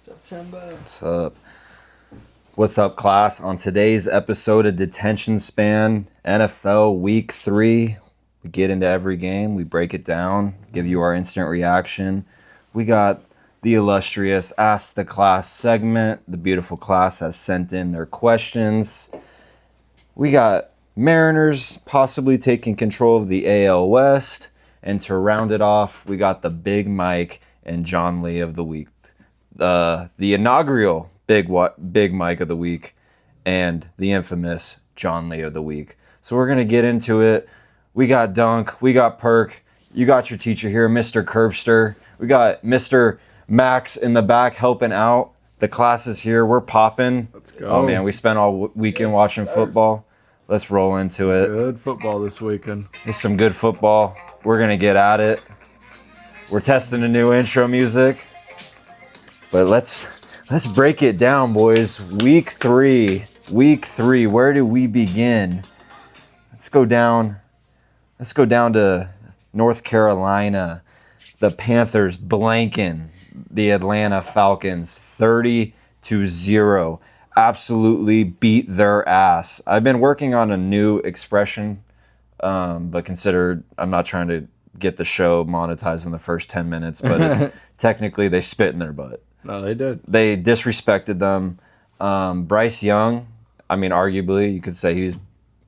September. What's up? What's up, class? On today's episode of Detention Span, NFL Week 3, we get into every game, we break it down, give you our instant reaction. We got the illustrious Ask the Class segment. The beautiful class has sent in their questions. We got Mariners possibly taking control of the AL West. And to round it off, we got the Big Mike and John Lee of the week. The inaugural Big Mike of the week and the infamous John Lee of the week. So we're going to get into it. We got Dunk. We got Perk. You got your teacher here, Mr. Curbster. We got Mr. Max in the back helping out. The class is here. We're popping. Let's go. Oh, man. We spent all weekend watching football. Let's roll into it. Good football this weekend. It's some good football. We're going to get at it. We're testing a new intro music. But let's break it down, boys. Week 3. Where do we begin? Let's go down to North Carolina. The Panthers blanking the Atlanta Falcons 30-0. Absolutely beat their ass. I've been working on a new expression, but consider I'm not trying to get the show monetized in the first 10 minutes, but it's technically they spit in their butt. No, they did. They disrespected them. Bryce Young, I mean, arguably, you could say he was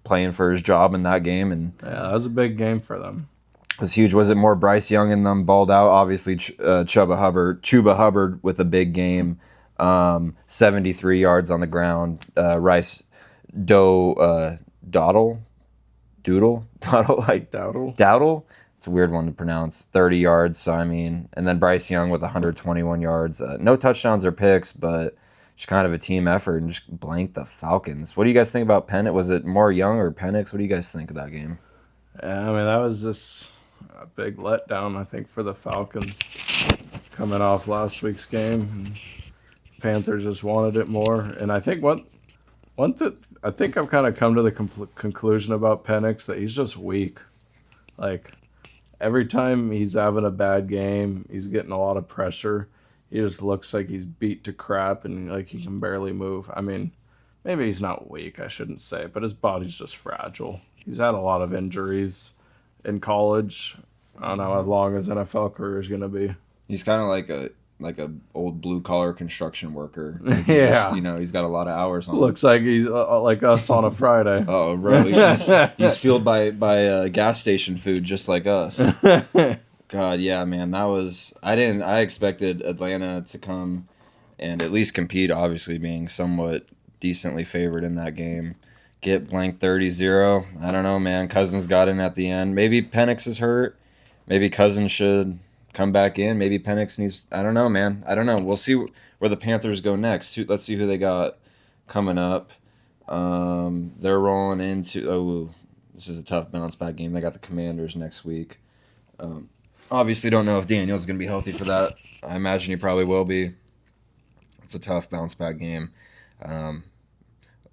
playing for his job in that game. And Yeah, that was a big game for them. it was huge. Was it more Bryce Young and them balled out? Obviously, Chuba Hubbard with a big game. 73 yards on the ground. Dowdle? Dowdle? It's a weird one to pronounce. 30 yards. So, I mean, and then Bryce Young with 121 yards. No touchdowns or picks, but just kind of a team effort and just blanked the Falcons. What do you guys think about Penix? Was it more Young or Penix? What do you guys think of that game? Yeah, I mean, that was just a big letdown, I think, for the Falcons coming off last week's game. And Panthers just wanted it more. And I think I think I've kind of come to the conclusion about Penix that he's just weak. Like, every time he's having a bad game, he's getting a lot of pressure. He just looks like he's beat to crap and like he can barely move. I mean, maybe he's not weak, I shouldn't say, but his body's just fragile. He's had a lot of injuries in college. I don't know how long his NFL career is going to be. He's kind of like a old blue collar construction worker. Like Yeah, just, he's got a lot of hours on. Looks like he's like us on a Friday. Oh, bro, he's fueled by gas station food just like us. God, yeah, man, I expected Atlanta to come and at least compete, obviously being somewhat decently favored in that game. Get blank 30-0. I don't know, man. Cousins got in at the end. Maybe Penix is hurt. Maybe Cousins should come back in. Maybe Penix needs... I don't know, man. I don't know. We'll see where the Panthers go next. Let's see who they got coming up. They're rolling into... Oh, this is a tough bounce-back game. They got the Commanders next week. Obviously don't know if Daniel's going to be healthy for that. I imagine he probably will be. It's a tough bounce-back game.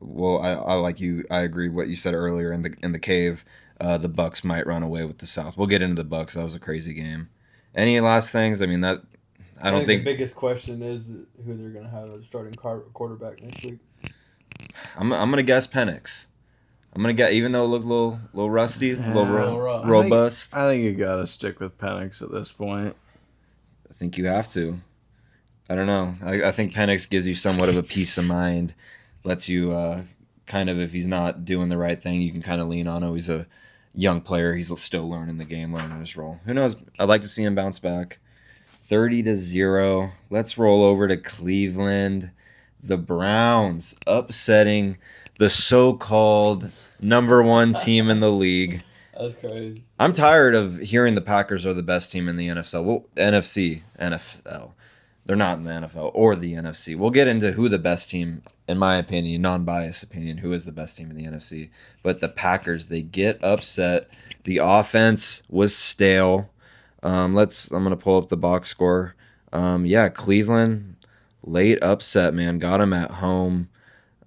Well, I like you. I agreed what you said earlier in the cave. The Bucks might run away with the South. We'll get into the Bucks. That was a crazy game. Any last things? I mean, I don't think the biggest question is who they're going to have as starting quarterback next week. I'm gonna guess Penix. I'm gonna guess, even though it looked a little rusty, a little rough. robust. I think you got to stick with Penix at this point. I think you have to. I don't know. I think Penix gives you somewhat of a peace of mind. Lets you kind of, if he's not doing the right thing, you can kind of lean on him. He's a young player. He's still learning the game, learning his role. Who knows? I'd like to see him bounce back. 30-0. Let's roll over to Cleveland. The Browns upsetting the so-called number 1 team in the league. That's crazy. I'm tired of hearing the Packers are the best team in the NFL. Well, NFL. They're not in the NFL or the NFC. We'll get into who the best team, in my opinion, non-biased opinion, who is the best team in the NFC. But the Packers, they get upset. The offense was stale. I'm going to pull up the box score. Cleveland, late upset, man. Got them at home.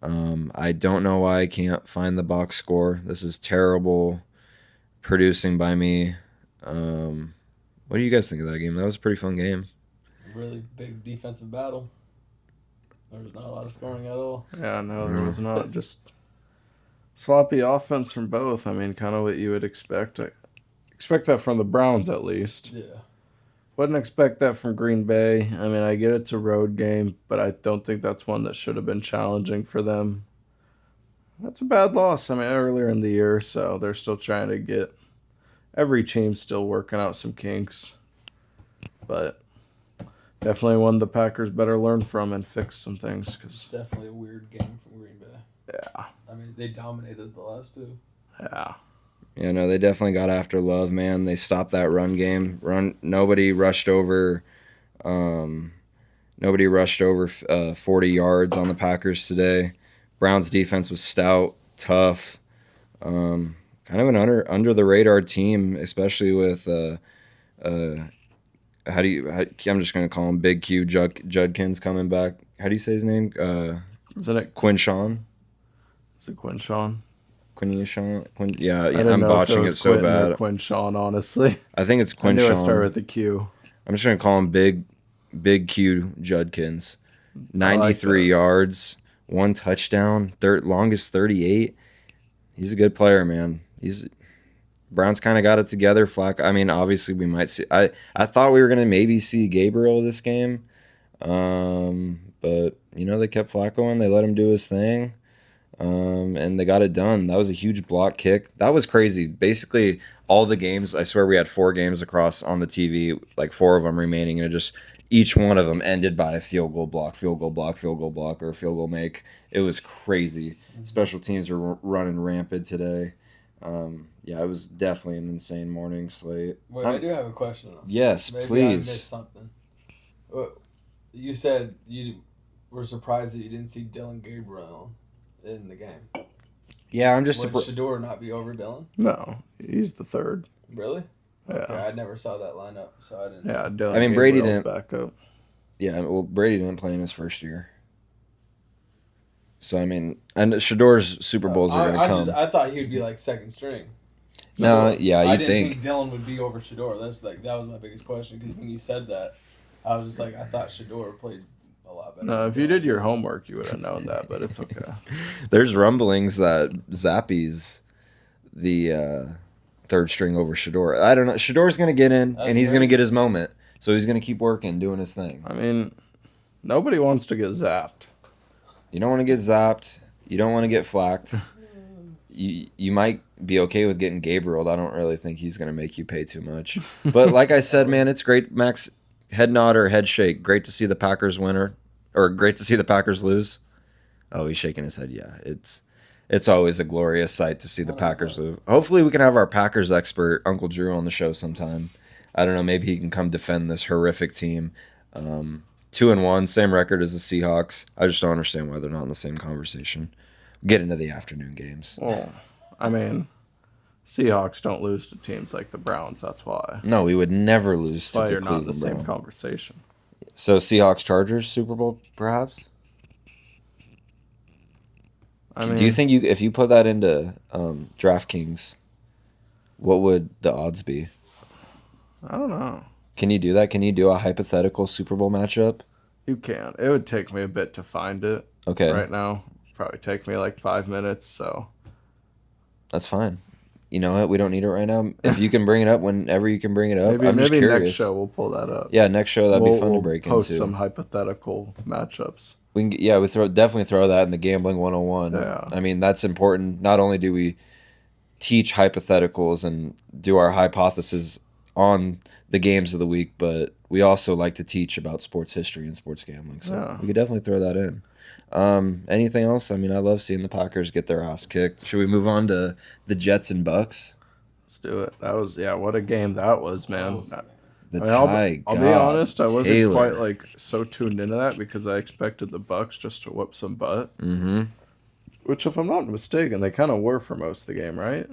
I don't know why I can't find the box score. This is terrible producing by me. What do you guys think of that game? That was a pretty fun game. Really big defensive battle. There was not a lot of scoring at all. Yeah, no, there was not. Just sloppy offense from both. I mean, kind of what you would expect. I expect that from the Browns, at least. Yeah. Wouldn't expect that from Green Bay. I mean, I get it's a road game, but I don't think that's one that should have been challenging for them. That's a bad loss. I mean, earlier in the year, so they're still trying to get every team's still working out some kinks. But definitely one the Packers better learn from and fix some things. It's definitely a weird game from Green Bay. Yeah. I mean, they dominated the last two. Yeah. Yeah, no, they definitely got after Love, man. They stopped that run game. Nobody rushed over 40 yards on the Packers today. Browns defense was stout, tough. Kind of an under the radar team, especially with I'm just gonna call him Big Q Judkins coming back. How do you say his name? Isn't it Quinshawn? Is it Quinshawn? Yeah, I didn't I'm know botching if it so Quentin or bad. Quinshawn, honestly. I think it's I knew it started Quinshawn. with the Q. I'm just gonna call him Big Q Judkins. I like 93 that. yards, 1 touchdown, longest 38. He's a good player, man. Browns kind of got it together. I mean, obviously we might see. I thought we were gonna maybe see Gabriel this game, but they kept Flacco and they let him do his thing, and they got it done. That was a huge block kick. That was crazy. Basically, all the games. I swear we had 4 games across on the TV, like 4 of them remaining, and each one of them ended by a field goal block, field goal block, field goal block, or a field goal make. It was crazy. Special teams were running rampant today. Yeah, it was definitely an insane morning slate. Wait, I do have a question. Yes, Maybe I please. missed something. You said you were surprised that you didn't see Dylan Gabriel in the game. Yeah, I'm just Would surprised. Shador not be over Dylan? No, he's the third. Really? Yeah. Okay, I never saw that lineup, so I didn't. Yeah, Dylan I mean, Brady Gabriel's didn't- back up. Yeah, well, Brady didn't play in his first year. So, I mean, and Shador's Super Bowls are going to come. I thought he would be like second string. No, yeah, I you'd didn't think. think Dylan would be over Shador. That was my biggest question because when you said that, I was just like, I thought Shador played a lot better. No, if you did your homework, you would have known that, but it's okay. There's rumblings that Zappi's the third string over Shador. I don't know. Shador's going to get in, That's and he's going to crazy. get his moment. So he's going to keep working, doing his thing. I mean, nobody wants to get zapped. You don't want to get zapped. You don't want to get flacked. You might be okay with getting Gabriel. I don't really think he's going to make you pay too much. But like I said, man, it's great. Max, head nod or head shake. Great to see the Packers winner, or great to see the Packers lose. Oh, he's shaking his head. Yeah, it's always a glorious sight to see the Packers lose. Hopefully, we can have our Packers expert, Uncle Drew, on the show sometime. I don't know. Maybe he can come defend this horrific team. 2-1, same record as the Seahawks. I just don't understand why they're not in the same conversation. Get into the afternoon games. Well, I mean, Seahawks don't lose to teams like the Browns. That's why. No, we would never lose That's to why the you're not in the Cleveland same Browns. conversation. So Seahawks Chargers Super Bowl perhaps? I mean, Do you think if you put that into DraftKings, what would the odds be? I don't know. Can you do that? Can you do a hypothetical Super Bowl matchup? You can. It would take me a bit to find it Okay, right now. Probably take me like 5 minutes. So that's fine. You know what? We don't need it right now. If you can bring it up whenever you can bring it up, I'm just maybe curious. next show we'll pull that up. Yeah, next show that'd be fun to We'll break post into. some hypothetical matchups. We definitely throw that in the gambling 101. Yeah. I mean, that's important. Not only do we teach hypotheticals and do our hypothesis on the games of the week, but we also like to teach about sports history and sports gambling. So Yeah. we could definitely throw that in. Anything else? I mean, I love seeing the Packers get their ass kicked. Should we move on to the Jets and Bucks? Let's do it. That was what a game that was, man. The I mean, I'll tie. be honest, I wasn't Taylor. quite like so tuned into that because I expected the Bucks just to whoop some butt. Mm-hmm. Which, if I'm not mistaken, they kind of were for most of the game, right?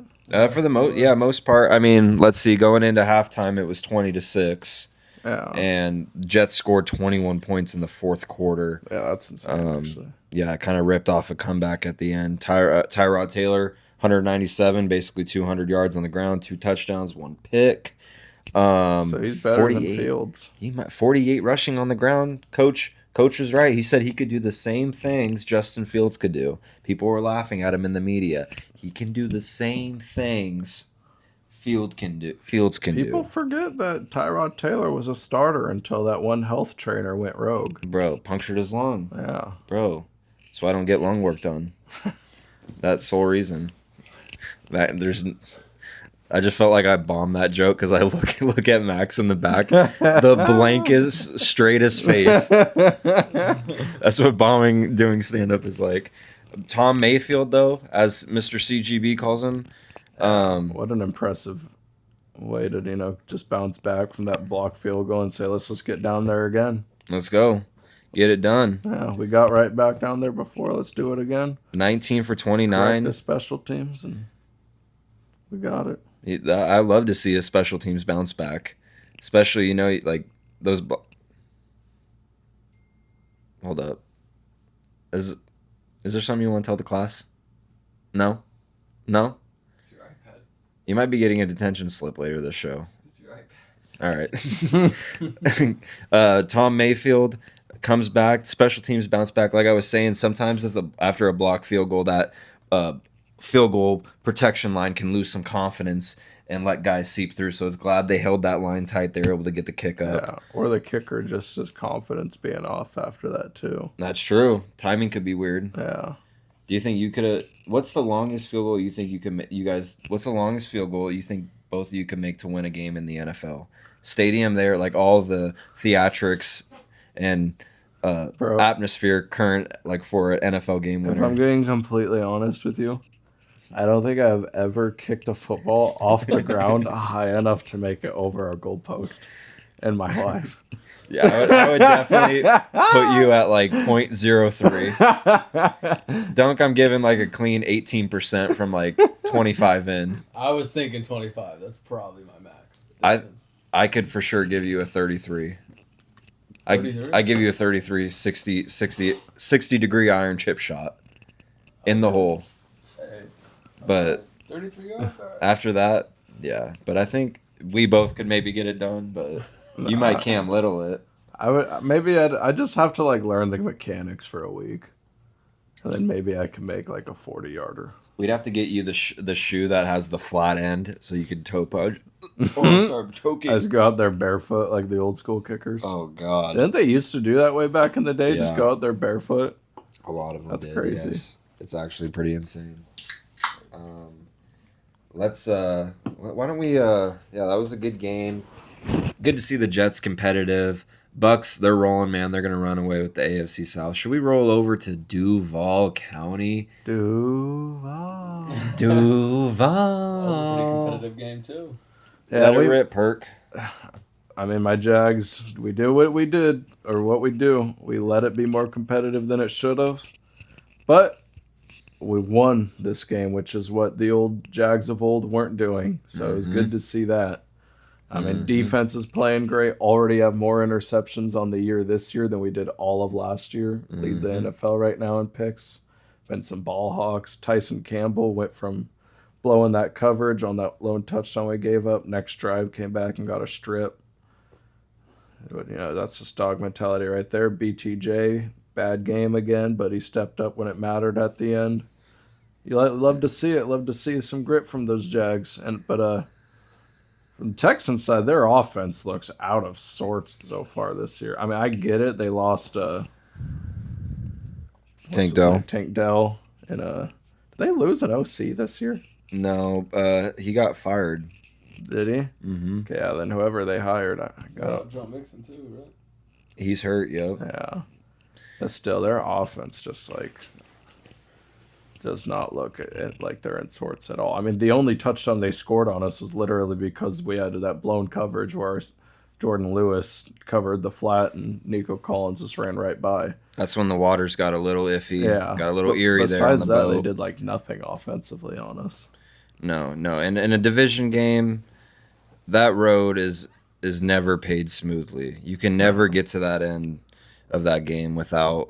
For the most part. I mean, let's see. Going into halftime, it was 20-6. Yeah. And Jets scored 21 points in the fourth quarter. Yeah, that's insane, actually. Yeah, it kind of ripped off a comeback at the end. Tyrod Taylor, 197, basically 200 yards on the ground, 2 touchdowns, 1 pick. So he's better than 48 Fields. 48 rushing on the ground. Coach, Coach was right. He said he could do the same things Justin Fields could do. People were laughing at him in the media. He can do the same things Fields can do. People forget that Tyrod Taylor was a starter until that one health trainer went rogue. Bro, punctured his lung. Yeah. Bro, that's why I don't get lung work done. That's sole reason. I just felt like I bombed that joke because I look at Max in the back, the blankest, straightest face. That's what doing stand up is like. Tom Mayfield, though, as Mr. CGB calls him. What an impressive way to just bounce back from that block field goal and say, let's just get down there again. Let's go. Get it done. Yeah, we got right back down there before. Let's do it again. 19 for 29. Correct the special teams, and we got it. I love to see a special teams bounce back, especially like those. Hold up. Is there something you want to tell the class? No. It's your iPad. You might be getting a detention slip later this show. It's your iPad. All right. Tom Mayfield comes back. Special teams bounce back. Like I was saying, sometimes after a block field goal, that field goal protection line can lose some confidence and let guys seep through. So it's glad they held that line tight. They were able to get the kick up. Yeah, or the kicker just his confidence being off after that too. That's true. Timing could be weird. Yeah. Do you think you could have? What's the longest field goal you think you can? You guys, what's the longest field goal you think both of you can make to win a game in the NFL? Stadium there, like all the theatrics and atmosphere current, like for an NFL game winner. If I'm being completely honest with you, I don't think I've ever kicked a football off the ground high enough to make it over a goalpost in my life. Yeah, I would definitely put you at like 0.03. Dunk, I'm giving like a clean 18% from like 25 in. I was thinking 25. That's probably my max. I could for sure give you a 33. 33? I give you a 33, 60 degree iron chip shot in the hole. Hey, But 33 off? after that, yeah. But I think we both could maybe get it done, but you might Cam Little it. I just have to like learn the mechanics for a week, and then maybe I can make like a 40-yarder. We'd have to get you the shoe that has the flat end so you could toe punch. Oh, sorry, I'm choking. I just go out there barefoot like the old school kickers. Oh, God. Didn't they used to do that way back in the day? Yeah. Just go out there barefoot. A lot of them That's did, crazy. yes. It's actually pretty insane. Let's why don't we yeah, that was a good game. Good to see the Jets competitive. Bucks, they're rolling, man. They're gonna run away with the AFC South. Should we roll over to Duval County? Duval. That was a pretty competitive game, too. Yeah, Let it rip, Perk. I mean, my Jags, we did what we did, or what we do. We let it be more competitive than it should have. But we won this game, which is what the old Jags of old weren't doing. So it was good to see that. I mean, defense is playing great. Already have more interceptions on the year this year than we did all of last year. Lead the NFL right now in picks. Been some ball hawks. Tyson Campbell went from blowing that coverage on that lone touchdown we gave up. Next drive came back and got a strip. But, that's just dog mentality right there. BTJ, bad game again, but he stepped up when it mattered at the end. You love to see it. Love to see some grit from those Jags. But from the Texans side, their offense looks out of sorts so far this year. I mean, I get it. They lost Tank Dell. Tank Dell. And did they lose an OC this year? No, he got fired. Did he? Mm-hmm. Okay, yeah, then whoever they hired, I got John Mixon, too, right? He's hurt, yo. Yeah. But still, their offense just does not look like they're in sorts at all. I mean, the only touchdown they scored on us was literally because we had that blown coverage where Jordan Lewis covered the flat and Nico Collins just ran right by. That's when the waters got a little iffy. Yeah. Got a little eerie there on the Besides that, they boat. did nothing offensively on us. No. And in a division game, that road is never paved smoothly. You can never get to that end of that game without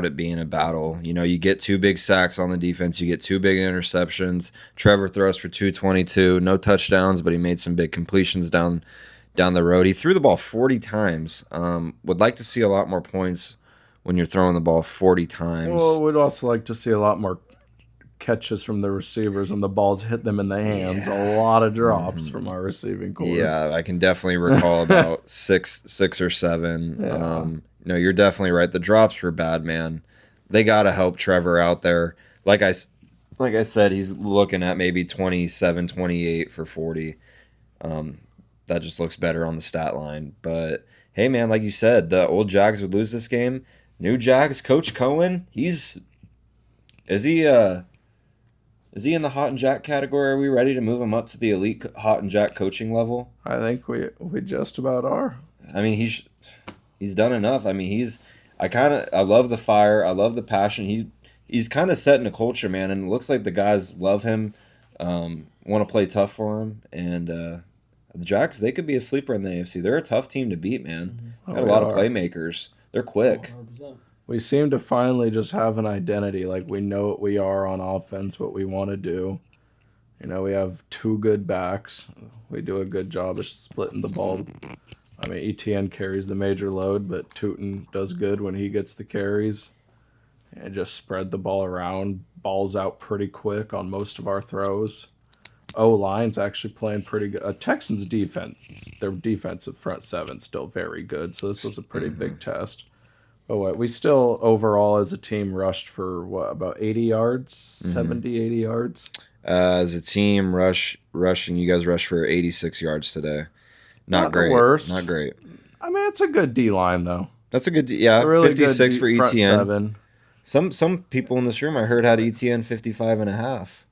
it being a battle. You get 2 big sacks on the defense. You get 2 big interceptions. Trevor throws for 222. No touchdowns, but he made some big completions down the road. He threw the ball 40 times. Would like to see a lot more points when you're throwing the ball 40 times. Well, we'd also like to see a lot more catches from the receivers and the balls hit them in the hands. A lot of drops from our receiving core. Yeah, I can definitely recall about six or seven. Yeah. No, you're definitely right. The drops were bad, man. They got to help Trevor out there. Like I said, he's looking at maybe 27, 28 for 40. That just looks better on the stat line. But, hey, man, like you said, the old Jags would lose this game. New Jags, Coach Cohen, is he in the hot and jack category? Are we ready to move him up to the elite hot and jack coaching level? I think we just about are. I mean, he's done enough. I mean, I love the fire. I love the passion. He's kind of setting a culture, man, and it looks like the guys love him, want to play tough for him, and the Jacks, they could be a sleeper in the AFC. They're a tough team to beat, man. Got a lot of playmakers. They're quick. 100%. We seem to finally just have an identity. Like, we know what we are on offense, what we want to do. You know, we have two good backs. We do a good job of splitting the ball. I mean, ETN carries the major load, but Tootin does good when he gets the carries. And just spread the ball around. Ball's out pretty quick on most of our throws. O-line's actually playing pretty good. Texans defense, their defensive front seven still very good. So this was a pretty big test. But we still, overall, as a team, rushed for, about 80 yards? 70, 80 yards? As a team, rushing, you guys rushed for 86 yards today. Not great. The worst. Not great. I mean, it's a good D-line, though. That's a good, yeah, A really 56 good for front ETN. seven. Some people in this room, I heard, had ETN 55 and a half.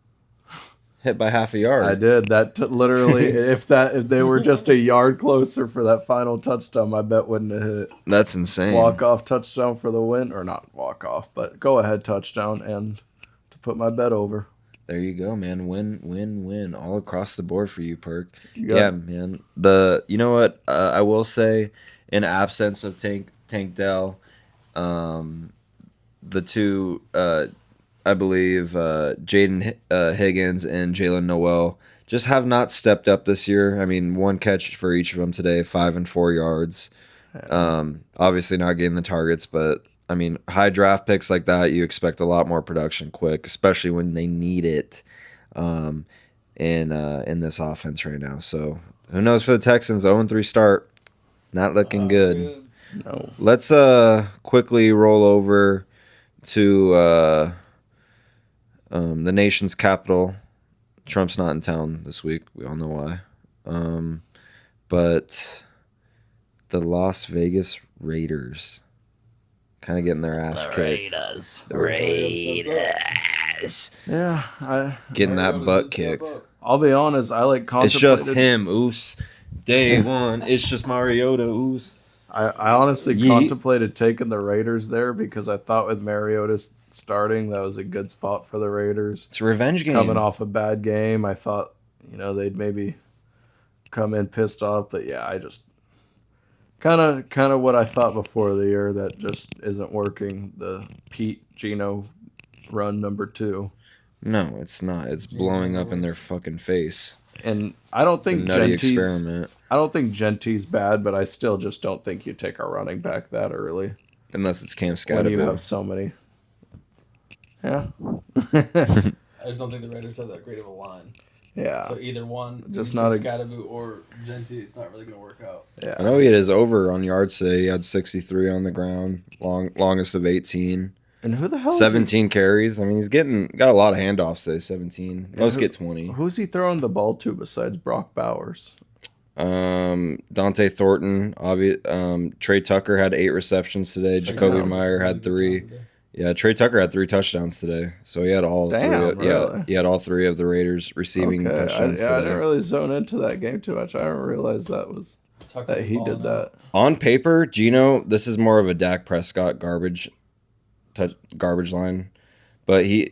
Hit by half a yard. I did. That literally, if they were just a yard closer for that final touchdown, my bet wouldn't have hit. That's insane. Walk-off touchdown for the win, or not walk-off, but go-ahead touchdown, and to put my bet over. There you go, man. Win, all across the board for you, Perk. got Yeah, it. man. You know what? I will say, in absence of Tank Dell, the two, I believe, Jaden Higgins and Jalen Noel just have not stepped up this year. I mean, one catch for each of them today, 5 and 4 yards. Obviously not getting the targets, but I mean, high draft picks like that, you expect a lot more production quick, especially when they need it in this offense right now. So who knows for the Texans? 0-3 start, not looking good. No. Let's quickly roll over to the nation's capital. Trump's not in town this week. We all know why. But the Las Vegas Raiders kind of getting their ass kicked. Raiders. Yeah, Getting that butt kicked. I'll be honest, I It's contemplated. just him, Oos. Day one. It's just Mariota, Oos. I honestly Yeet. contemplated taking the Raiders there because I thought with Mariota starting, that was a good spot for the Raiders. It's a revenge game. Coming off a bad game, I thought, they'd maybe come in pissed off. But yeah, I just kind of what I thought before the year that just isn't working. The Pete Gino run number 2. No, it's not. It's blowing up in their fucking face. And I don't It's a think nutty Genty's experiment. I don't think Genty's bad, but I still just don't think you take our running back that early Unless it's Cam when you have Scatterbill. so many. Yeah. I just don't think the Raiders have that great of a line. Yeah. So either one, Just not not a- Scatterboot or Genty, it's not really going to work out. Yeah. I know he had his over on yards today. He had 63 on the ground, longest of 18. And who the hell? 17 carries. I mean, he's got a lot of handoffs today. 17. Most get 20. Who's he throwing the ball to besides Brock Bowers? Dante Thornton. Trey Tucker had 8 receptions today. Jacoby Damn. Meyer had 3. Yeah, Trey Tucker had 3 touchdowns today. So he had all Damn, 3. really? Yeah, he had all 3 of the Raiders receiving touchdowns I today. didn't really zone into that game too much. I didn't realize that he did that. On paper, Gino, this is more of a Dak Prescott garbage line,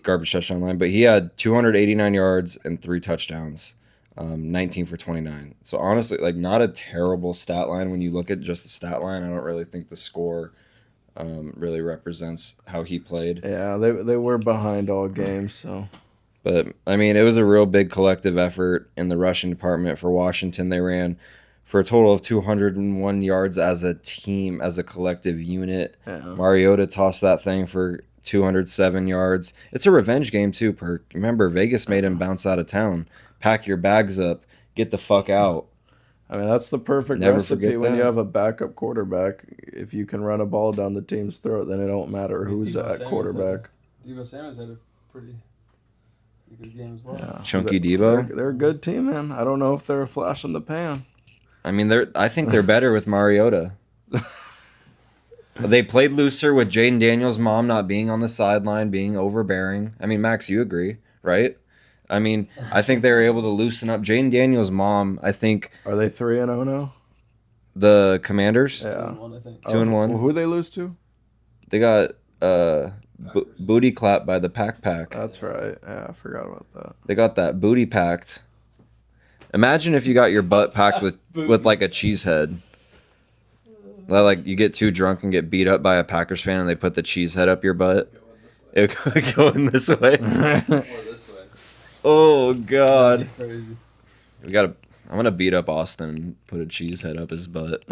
garbage touchdown line. But he had 289 yards and 3 touchdowns, 19 for 29. So honestly, like not a terrible stat line when you look at just the stat line. I don't really think the score really represents how he played. Yeah, they were behind all games, so. But I mean, it was a real big collective effort in the rushing department for Washington. They ran for a total of 201 yards as a team, as a collective unit. Yeah. Mariota tossed that thing for 207 yards. It's a revenge game too, Perk. Remember, Vegas made him bounce out of town. Pack your bags up. Get the fuck out. I mean, that's the perfect Never recipe forget when that. you have a backup quarterback. If you can run a ball down the team's throat, then it don't matter who's at quarterback. Deebo Samuel's had a pretty good game as well. Yeah. Chunky Debo. They're a good team, man. I don't know if they're a flash in the pan. I mean, I think they're better with Mariota. They played looser with Jaden Daniels' mom not being on the sideline, being overbearing. I mean, Max, you agree, right? I mean, I think they were able to loosen up. Jaden Daniels' mom, I think. Are they 3-0 now? The Commanders? Yeah. 2-1, I think. 2-1. Well, who they lose to? They got booty clapped by the pack. That's right. Yeah, I forgot about that. They got that booty packed. Imagine if you got your butt packed with like a cheese head. Like you get too drunk and get beat up by a Packers fan and they put the cheese head up your butt. It going this way. Or this way. Oh God. Crazy. I'm gonna beat up Austin and put a cheese head up his butt.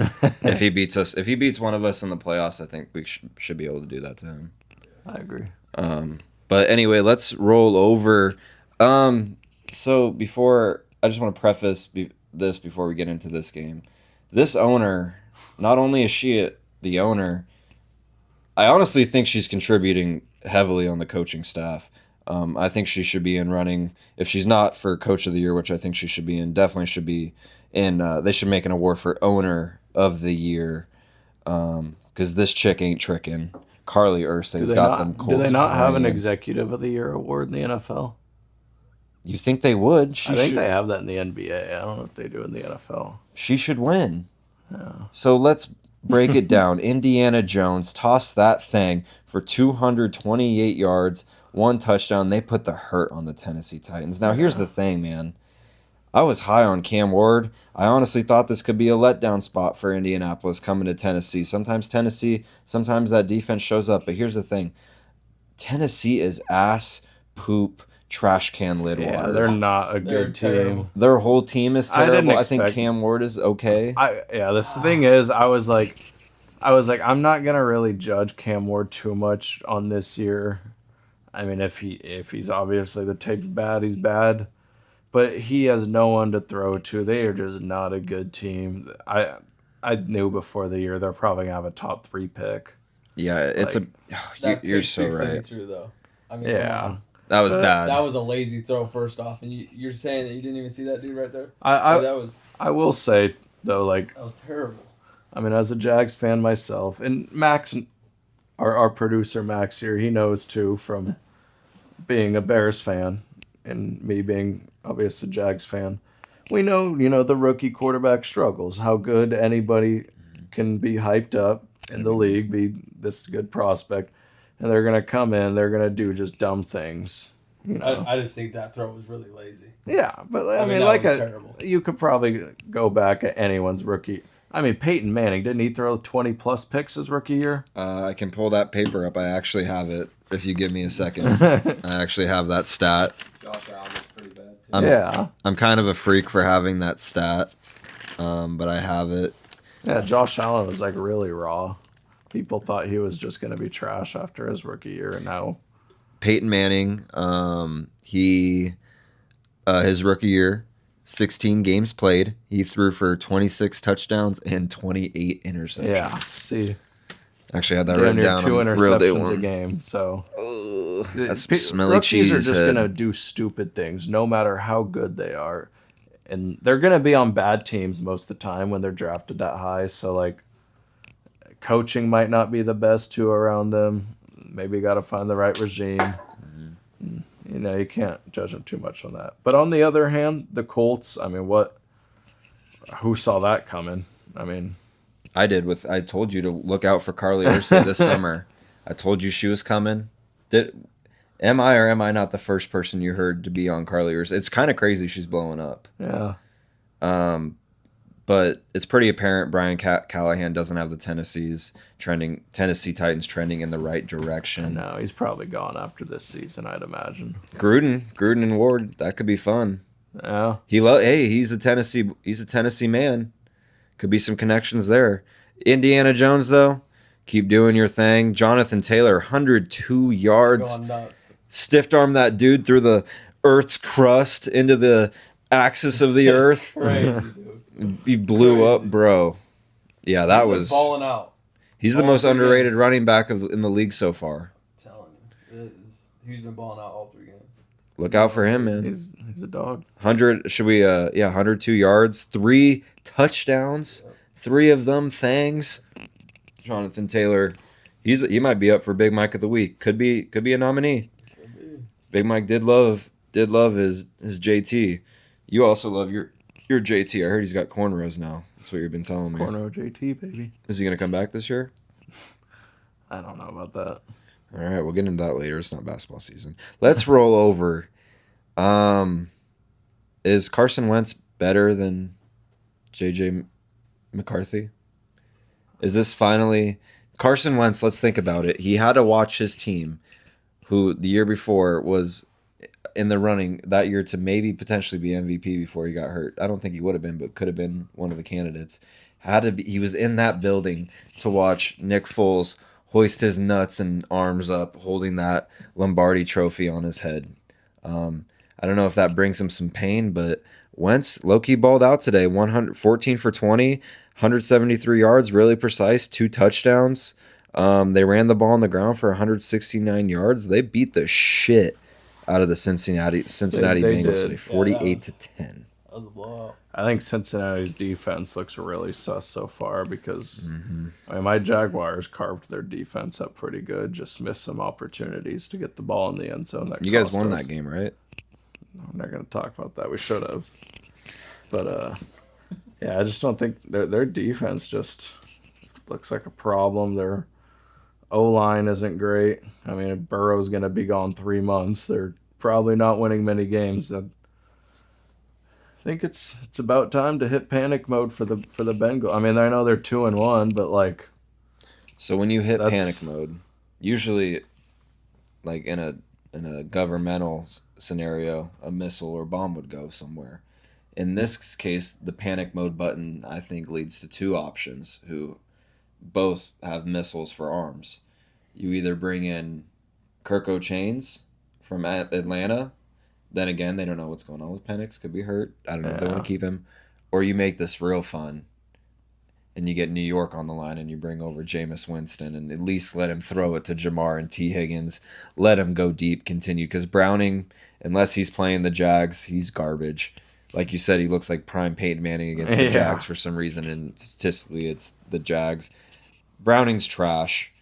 If he beats one of us in the playoffs, I think we should be able to do that to him. I agree. But anyway, let's roll over. So I just want to preface this before we get into this game. This owner, not only is she the owner, I honestly think she's contributing heavily on the coaching staff. I think she should be in running. If she's not for Coach of the Year, which I think she should be in, definitely should be in. They should make an award for Owner of the Year because this chick ain't tricking. Carly Ursay's got them Colts. Do they not have an playing. Executive of the Year award in the NFL? You think they would? I think they have that in the NBA. I don't know if they do in the NFL. She should win. Yeah. So let's break it down. Indiana Jones tossed that thing for 228 yards, 1 touchdown. They put the hurt on the Tennessee Titans. Now, here's the thing, man. I was high on Cam Ward. I honestly thought this could be a letdown spot for Indianapolis coming to Tennessee. Sometimes that defense shows up. But here's the thing. Tennessee is ass, poop, trash can lid water. Yeah, they're not a good team. Terrible. Their whole team is terrible. I think expect- Cam Ward is okay. The thing is, I was like, I'm not gonna really judge Cam Ward too much on this year. I mean, if he's obviously the tape's bad, he's bad, but he has no one to throw to. They are just not a good team. I knew before the year they're probably gonna have a top 3 pick. Yeah, it's That you're pick so six that he right. threw, though. I mean, Yeah. come on. That was But bad. That was a lazy throw, first off. And you're saying that you didn't even see that dude right there? I will say though, like, That was terrible. I mean, as a Jags fan myself, and Max, our producer Max here, he knows too from being a Bears fan and me being obviously a Jags fan. We know, the rookie quarterback struggles, how good anybody can be hyped up in the league, be this good prospect, and they're going to come in, they're going to do just dumb things. I just think that throw was really lazy. Yeah, but I mean, that was terrible. you could probably go back at anyone's rookie. I mean, Peyton Manning, didn't he throw 20-plus picks his rookie year? I can pull that paper up. I actually have it. If you give me a second, I actually have that stat. Josh Allen was pretty bad, too. I'm kind of a freak for having that stat, but I have it. Yeah, Josh Allen was like really raw. People thought he was just going to be trash after his rookie year, and now Peyton Manning, his rookie year, 16 games played. He threw for 26 touchdowns and 28 interceptions. yeah, see, Actually, I had that damn written near down 2 on Real Day interceptions a One. game. So That's some smelly rookies cheese. are just head. going to do stupid things, no matter how good they are, and they're going to be on bad teams most of the time when they're drafted that high. So like, coaching might not be the best too around them. Maybe got to find the right regime. You can't judge them too much on that. But on the other hand, the Colts, I mean, who saw that coming? I mean, I told you to look out for Carly Ursay this summer. I told you she was coming. Am I or am I not the first person you heard to be on Carly Ursay? It's kind of crazy she's blowing up. yeah. But it's pretty apparent Brian Callahan doesn't have the Tennessee Titans trending in the right direction. No, he's probably gone after this season, I'd imagine. Gruden and Ward, that could be fun. Yeah. He's a Tennessee man. Could be some connections there. Indiana Jones, though, keep doing your thing. Jonathan Taylor, 102 yards. Going nuts. Stiff arm that dude through the Earth's crust into the axis of the Earth. Crazy, dude. He blew up, Crazy. bro. Yeah, that was. Balling out. He's the All most 3 underrated games. running back in the league so far. I'm telling you, he's been balling out all 3 games. Look out for him, man. He's a dog. 100. Should we? 102 yards, 3 touchdowns, 3 of them things. Jonathan Taylor, he might be up for Big Mike of the Week. Could be a nominee. Could be. Big Mike did love his JT. You also love your JT. I heard he's got cornrows now. That's what you've been telling me. Corner JT, baby. Is he gonna come back this year? I don't know about that. All right, we'll get into that later. It's not basketball season. Let's roll over. Is Carson Wentz better than JJ McCarthy? Is this finally Carson Wentz? Let's think about it. He had to watch his team, who the year before was in the running that year to maybe potentially be MVP before he got hurt. I don't think he would have been, but could have been one of the candidates. He was in that building to watch Nick Foles hoist his nuts and arms up, holding that Lombardi trophy on his head. I don't know if that brings him some pain, but Wentz low-key balled out today. 114 for 20, 173 yards, really precise, 2 touchdowns. They ran the ball on the ground for 169 yards. They beat the shit out of the Cincinnati They Bengals today, did. 48 to 10. That was a blowout. I think Cincinnati's defense looks really sus so far because I mean, my Jaguars carved their defense up pretty good. Just missed some opportunities to get the ball in the end zone. You guys won that game, right? I'm not going to talk about that. We should have. But, yeah, I just don't think their defense just looks like a problem. Their O-line isn't great. I mean, Burrow's going to be gone 3 months. They're probably not winning many games. I think it's about time to hit panic mode for the Bengals. I mean, I know they're 2-1, but like. So when you hit panic mode, usually, like in a governmental scenario, a missile or bomb would go somewhere. In this case, the panic mode button, I think, leads to 2 options who both have missiles for arms. You either bring in Kirk O'Chains from Atlanta. Then again, they don't know what's going on with Penix. Could be hurt. I don't know if they want to keep him. Or you make this real fun and you get New York on the line and you bring over Jameis Winston and at least let him throw it to Jamar and T. Higgins. Let him go deep, continue. Because Browning, unless he's playing the Jags, he's garbage. Like you said, he looks like prime Peyton Manning against the Jags for some reason, and statistically it's the Jags. Browning's trash.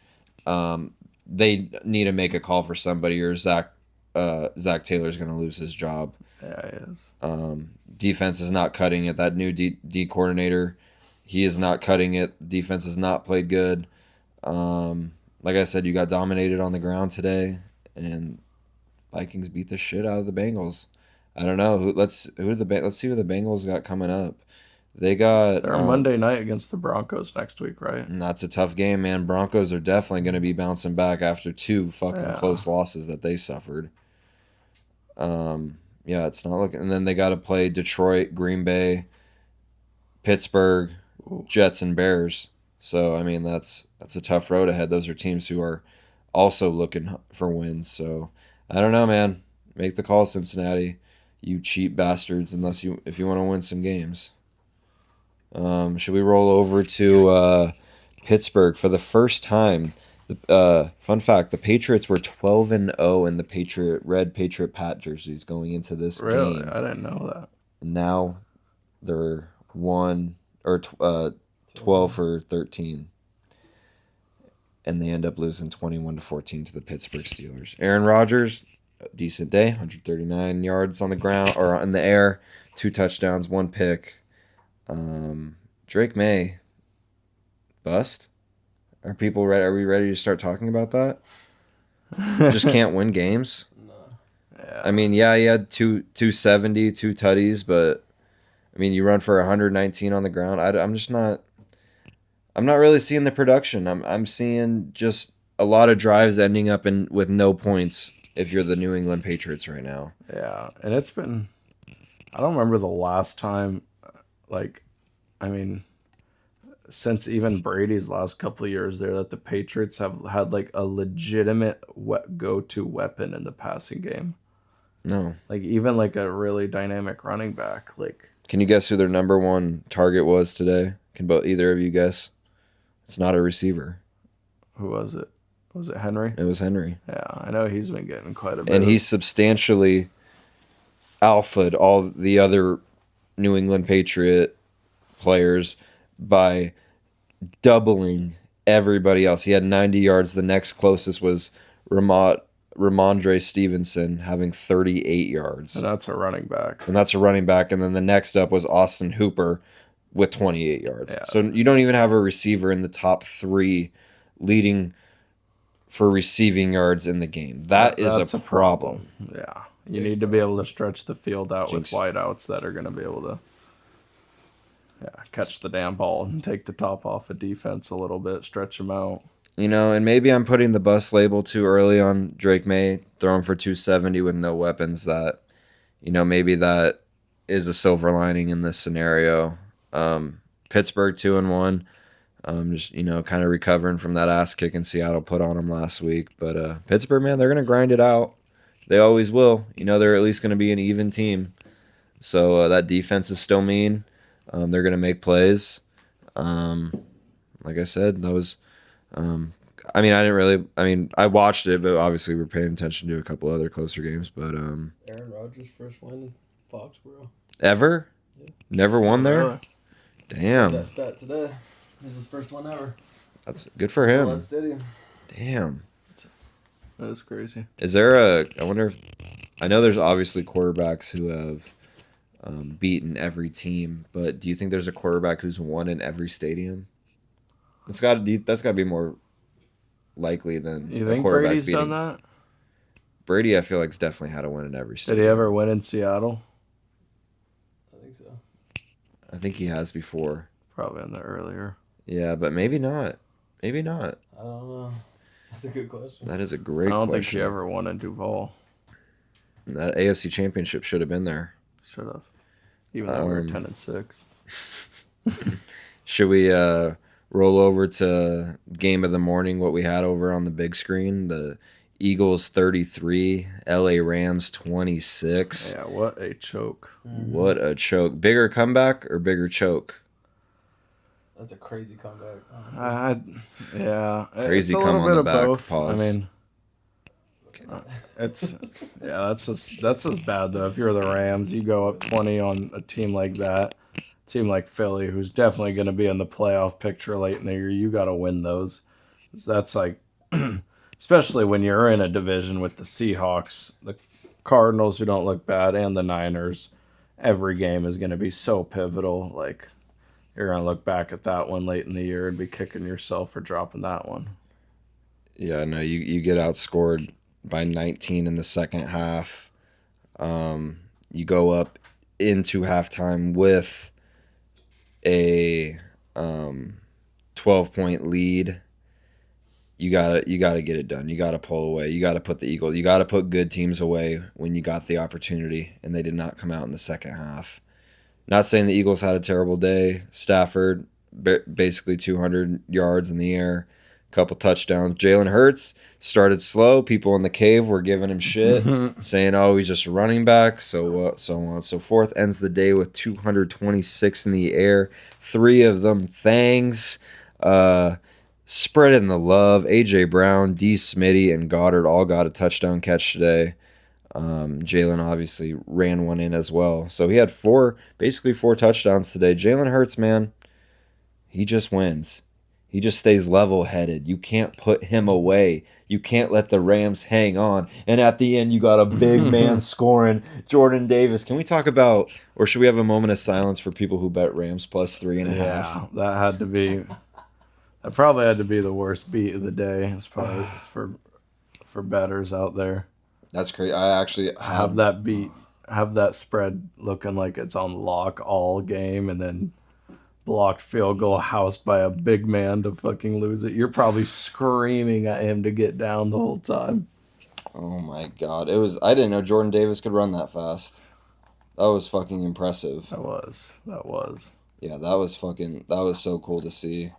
They need to make a call for somebody, or Zach Taylor's going to lose his job. Yeah, he is. Defense is not cutting it. That new D coordinator, he is not cutting it. Defense has not played good. Like I said, you got dominated on the ground today, and Vikings beat the shit out of the Bengals. I don't know. Let's see who the Bengals got coming up. They're on Monday night against the Broncos next week, right? And that's a tough game, man. Broncos are definitely going to be bouncing back after 2 fucking close losses that they suffered. Yeah, it's not looking. And then they got to play Detroit, Green Bay, Pittsburgh, Jets, and Bears. So I mean, that's a tough road ahead. Those are teams who are also looking for wins. So I don't know, man. Make the call, Cincinnati. You cheap bastards! If you want to win some games. Should we roll over to Pittsburgh for the first time? Fun fact: the Patriots were 12-0 in the red Patriot Pat jerseys going into this game. Really, I didn't know that. Now they're 12 for 13, and they end up losing 21-14 to the Pittsburgh Steelers. Aaron Rodgers, a decent day, 139 yards on the ground or in the air, 2 touchdowns, 1 pick. Drake May, bust? Are people ready? Are we ready to start talking about that? Just can't win games. No. Yeah. I mean, yeah, he had 270, 2 tutties, but I mean, you run for 119 on the ground. I'm just not. I'm not really seeing the production. I'm seeing just a lot of drives ending up with no points. If you're the New England Patriots right now. Yeah, and it's been. I don't remember the last time, like, I mean, since even Brady's last couple of years there that the Patriots have had like a legitimate go-to weapon in the passing game. No. Like even like a really dynamic running back. Like, Can you guess who their number one target was today? Can either of you guess? It's not a receiver. who was it? Was it Henry? It was Henry. Yeah, I know he's been getting quite a bit. And he substantially alphaed all the other New England Patriot players by doubling everybody else. He had 90 yards. The next closest was Ramondre Stevenson having 38 yards. And that's a running back. And that's a running back. And then the next up was Austin Hooper with 28 yards. Yeah. So you don't even have a receiver in the top 3 leading for receiving yards in the game. That's a problem. Yeah. You need to be able to stretch the field out Jinx. with wideouts that are going to be able to catch the damn ball and take the top off of defense a little bit, stretch them out. You know, and maybe I'm putting the bus label too early on Drake May, throwing for 270 with no weapons. That, you know, maybe that is a silver lining in this scenario. Pittsburgh 2-1. Just, you know, kind of recovering from that ass kicking Seattle put on them last week. But Pittsburgh, man, they're going to grind it out. They always will. You know, they're at least going to be an even team. So that defense is still mean. They're going to make plays. Like I said, that was... I watched it, but obviously we're paying attention to a couple other closer games. But Aaron Rodgers' first win in Foxborough. Ever? Yeah. Never won there? Really? Damn. That stat today. This is his first one ever. That's good for him. Gillette Stadium. Damn. That is crazy. Is there I wonder if, I know there's obviously quarterbacks who have beaten every team, but do you think there's a quarterback who's won in every stadium? That's got to be more likely than You a think quarterback Brady's beating. done that? Brady, I feel like, has definitely had a win in every Did stadium. he ever win in Seattle? I think so. I think he has before. Probably in the earlier. Yeah, but maybe not. Maybe not. I don't know. That's a good question. That is a great I don't question. think he ever won in Duval. That AFC Championship should have been there. Should have. Even though we were 10-6. Should we roll over to game of the morning, what we had over on the big screen? The Eagles 33, LA Rams 26. Yeah, what a choke. What a choke. Bigger comeback or bigger choke? That's a crazy comeback. Honestly. Yeah. Crazy it's a come little on bit the of back, both. pause. I mean, that's just bad though. If you're the Rams, you go up 20 on a team like that, team like Philly, who's definitely going to be in the playoff picture late in the year. You got to win those. That's like, especially when you're in a division with the Seahawks, the Cardinals, who don't look bad, and the Niners. Every game is going to be so pivotal. Like, you're going to look back at that one late in the year and be kicking yourself for dropping that one. Yeah, no, you get outscored by 19 in the second half. You go up into halftime with a 12-point lead. You gotta get it done. You gotta pull away. You gotta put the Eagles. You gotta put good teams away when you got the opportunity, and they did not come out in the second half. Not saying the Eagles had a terrible day. Stafford, basically 200 yards in the air, couple touchdowns. Jalen Hurts started slow. People in the cave were giving him shit, saying, "Oh, he's just a running back." So so on and so forth. Ends the day with 226 in the air, 3 of them thangs. Spreading the love. AJ Brown, D. Smitty, and Goddard all got a touchdown catch today. Jalen obviously ran one in as well. So he had basically four touchdowns today. Jalen Hurts, man, he just wins. He just stays level-headed. You can't put him away. You can't let the Rams hang on. And at the end, you got a big man scoring, Jordan Davis. Can we talk about, or should we have a moment of silence for people who bet Rams plus 3.5? Yeah, that probably had to be the worst beat of the day as far as for bettors out there. That's crazy. I actually have that spread looking like it's on lock all game, and then blocked field goal housed by a big man to fucking lose it. You're probably screaming at him to get down the whole time. Oh my god. I didn't know Jordan Davis could run that fast. That was fucking impressive. That was. Yeah, that was so cool to see.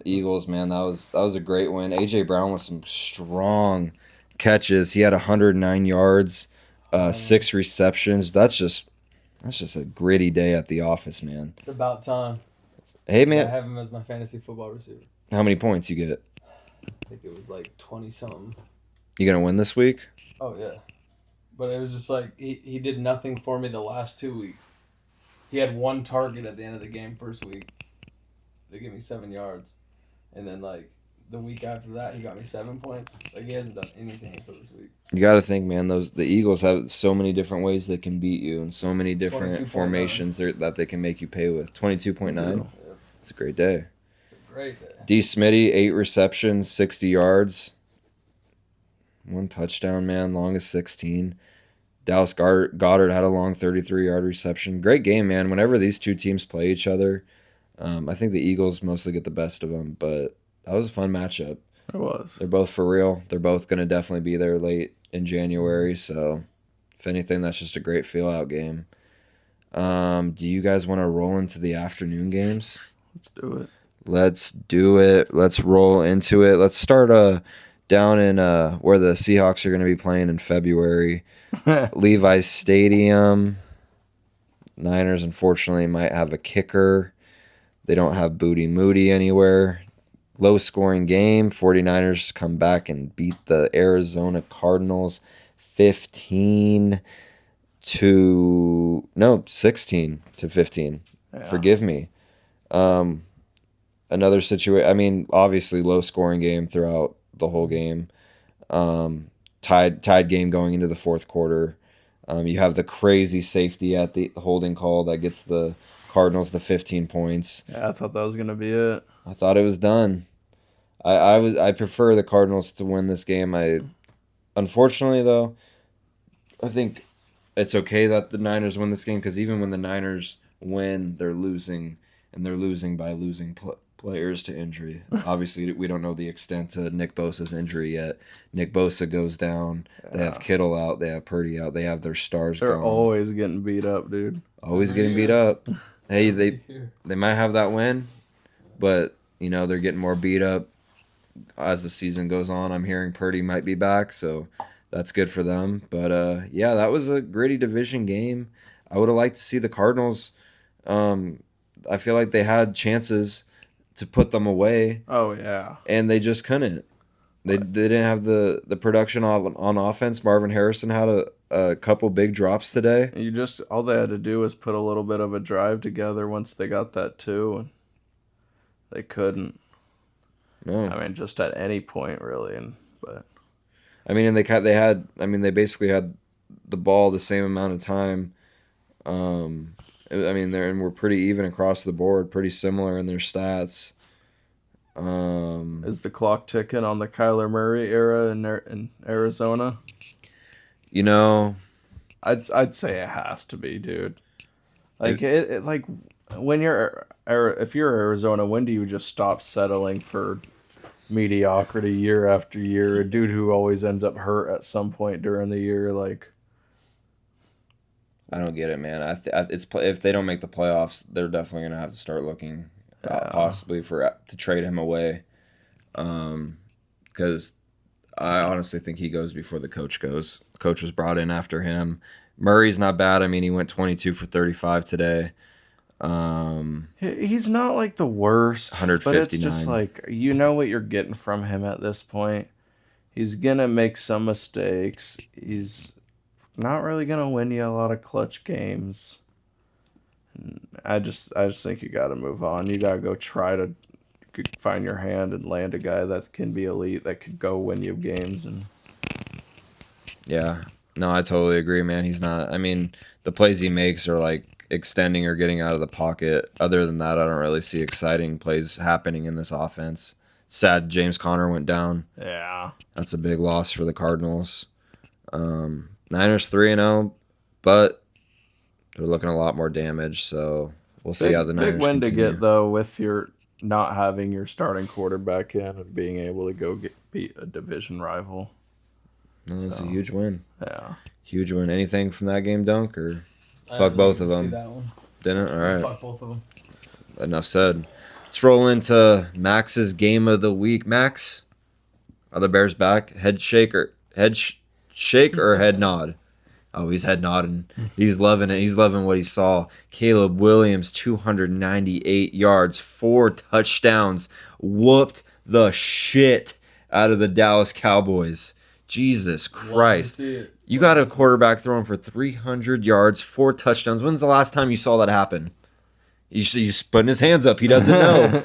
Eagles, man, that was a great win. AJ Brown with some strong catches. He had 109 yards, 6 receptions. That's just a gritty day at the office, man. It's about time. Hey, I man, have him as my fantasy football receiver. how many points you get? I think it was like 20 something. You gonna win this week? Oh yeah, but it was just like he did nothing for me the last 2 weeks. He had one target at the end of the game first week. They gave me 7 yards, and then like the week after that, he got me 7 points. Like he hasn't done anything until this week. You got to think, man. The Eagles have so many different ways they can beat you, and so many different 22.9. formations that they can make you pay with. 22.9. Yeah, It's a great day. it's a great day. D. Smitty, 8 receptions, 60 yards, 1 touchdown, man. Longest 16. Dallas Goddard had a long 33-yard reception. Great game, man. Whenever these two teams play each other, I think the Eagles mostly get the best of them, but that was a fun matchup. It was. They're both for real. They're both going to definitely be there late in January, so if anything, that's just a great feel-out game. Do you guys want to roll into the afternoon games? Let's do it. Let's do it. Let's roll into it. Let's start down in where the Seahawks are going to be playing in February. Levi's Stadium. Niners, unfortunately, might have a kicker. They don't have Booty Moody anywhere. Low-scoring game. 49ers come back and beat the Arizona Cardinals 16 to 15. Yeah. Forgive me. Another situation. I mean, obviously low-scoring game throughout the whole game. Tied game going into the fourth quarter. You have the crazy safety at the holding call that gets the Cardinals the 15 points. Yeah, I thought that was gonna be it. I thought it was done. I prefer the Cardinals to win this game. Unfortunately though, I think it's okay that the Niners win this game because even when the Niners win, they're losing, and they're losing by losing players to injury. Obviously, we don't know the extent to Nick Bosa's injury yet. Nick Bosa goes down. Yeah. They have Kittle out. They have Purdy out. They have their stars They're gone. always getting beat up, dude. Always getting beat up. Hey, they might have that win, but they're getting more beat up as the season goes on. I'm hearing Purdy might be back, so that's good for them. But yeah, that was a gritty division game. I would have liked to see the Cardinals. I feel like they had chances to put them away. Oh yeah, and they just couldn't. They didn't have the production on offense. Marvin Harrison had a couple big drops today. All they had to do was put a little bit of a drive together once they got that too, and they couldn't. No, I mean just at any point really, but I mean, and they basically had the ball the same amount of time. I mean, we're pretty even across the board, pretty similar in their stats. Is the clock ticking on the Kyler Murray era in Arizona? I'd say it has to be, dude. Like like when if you're Arizona, when do you just stop settling for mediocrity year after year? A dude who always ends up hurt at some point during the year, like. I don't get it, man. If they don't make the playoffs, they're definitely gonna have to start looking possibly to trade him away, because I honestly think he goes before the coach goes. The coach was brought in after him. Murray's not bad. I mean, he went 22 for 35 today. He's not like the worst, 159. But it's just like what you're getting from him at this point. He's gonna make some mistakes. He's not really gonna win you a lot of clutch games. I just think you got to move on. You got to go try to find your hand and land a guy that can be elite, that could go win you games. And yeah, no, I totally agree, man. He's not. I mean, the plays he makes are like extending or getting out of the pocket. Other than that, I don't really see exciting plays happening in this offense. Sad James Conner went down. Yeah, that's a big loss for the Cardinals. Niners 3-0, but they're looking a lot more damaged, so we'll see how the Niners big win continue. To get, though, with your not having your starting quarterback in and being able to go beat a division rival. No, that's a huge win. Yeah. Huge win. Anything from that game, Dunk, or fuck both of them? That one. Didn't? All right. Fuck both of them. Enough said. Let's roll into Max's game of the week. Max, are the Bears back? Shake or head nod? Oh, he's head nodding. He's loving it. He's loving what he saw. Caleb Williams, 298 yards, 4 touchdowns, whooped the shit out of the Dallas Cowboys. Jesus Christ. You got a quarterback throwing for 300 yards, 4 touchdowns. When's the last time you saw that happen? He's putting his hands up. He doesn't know.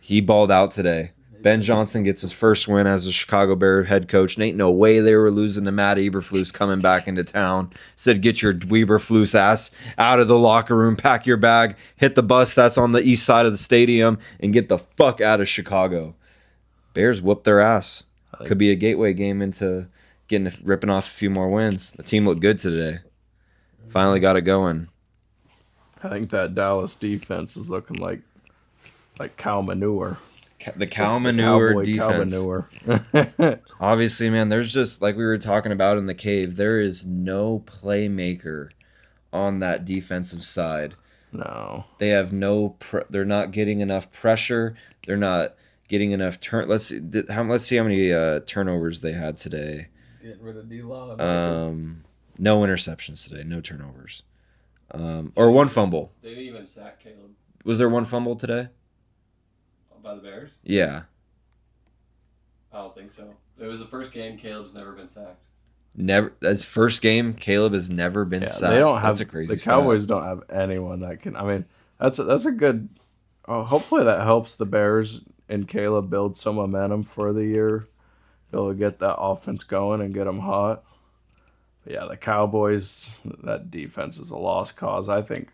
He balled out today. Ben Johnson gets his first win as a Chicago Bear head coach. And ain't no way they were losing to Matt Eberflus coming back into town. Said, get your Eberflus ass out of the locker room, pack your bag, hit the bus that's on the east side of the stadium, and get the fuck out of Chicago. Bears whooped their ass. Could be a gateway game into ripping off a few more wins. The team looked good today. Finally got it going. I think that Dallas defense is looking like cow manure. The cow manure defense. Cow manure. Obviously, man, there's just, like we were talking about in the cave, there is no playmaker on that defensive side. No. They have they're not getting enough pressure. They're not getting enough Let's see how many turnovers they had today. Getting rid of D-Law. No interceptions today. No turnovers. Or one fumble. They didn't even sack Caleb. Was there one fumble today? By the Bears? Yeah. I don't think so. It was the first game Caleb's never been sacked. Never. That's first game. Caleb has never been sacked. They don't have that's a crazy. The Cowboys don't have anyone that can. I mean, that's a good. Hopefully that helps the Bears and Caleb build some momentum for the year. Be able to get that offense going and get them hot. But yeah, the Cowboys, that defense is a lost cause. I think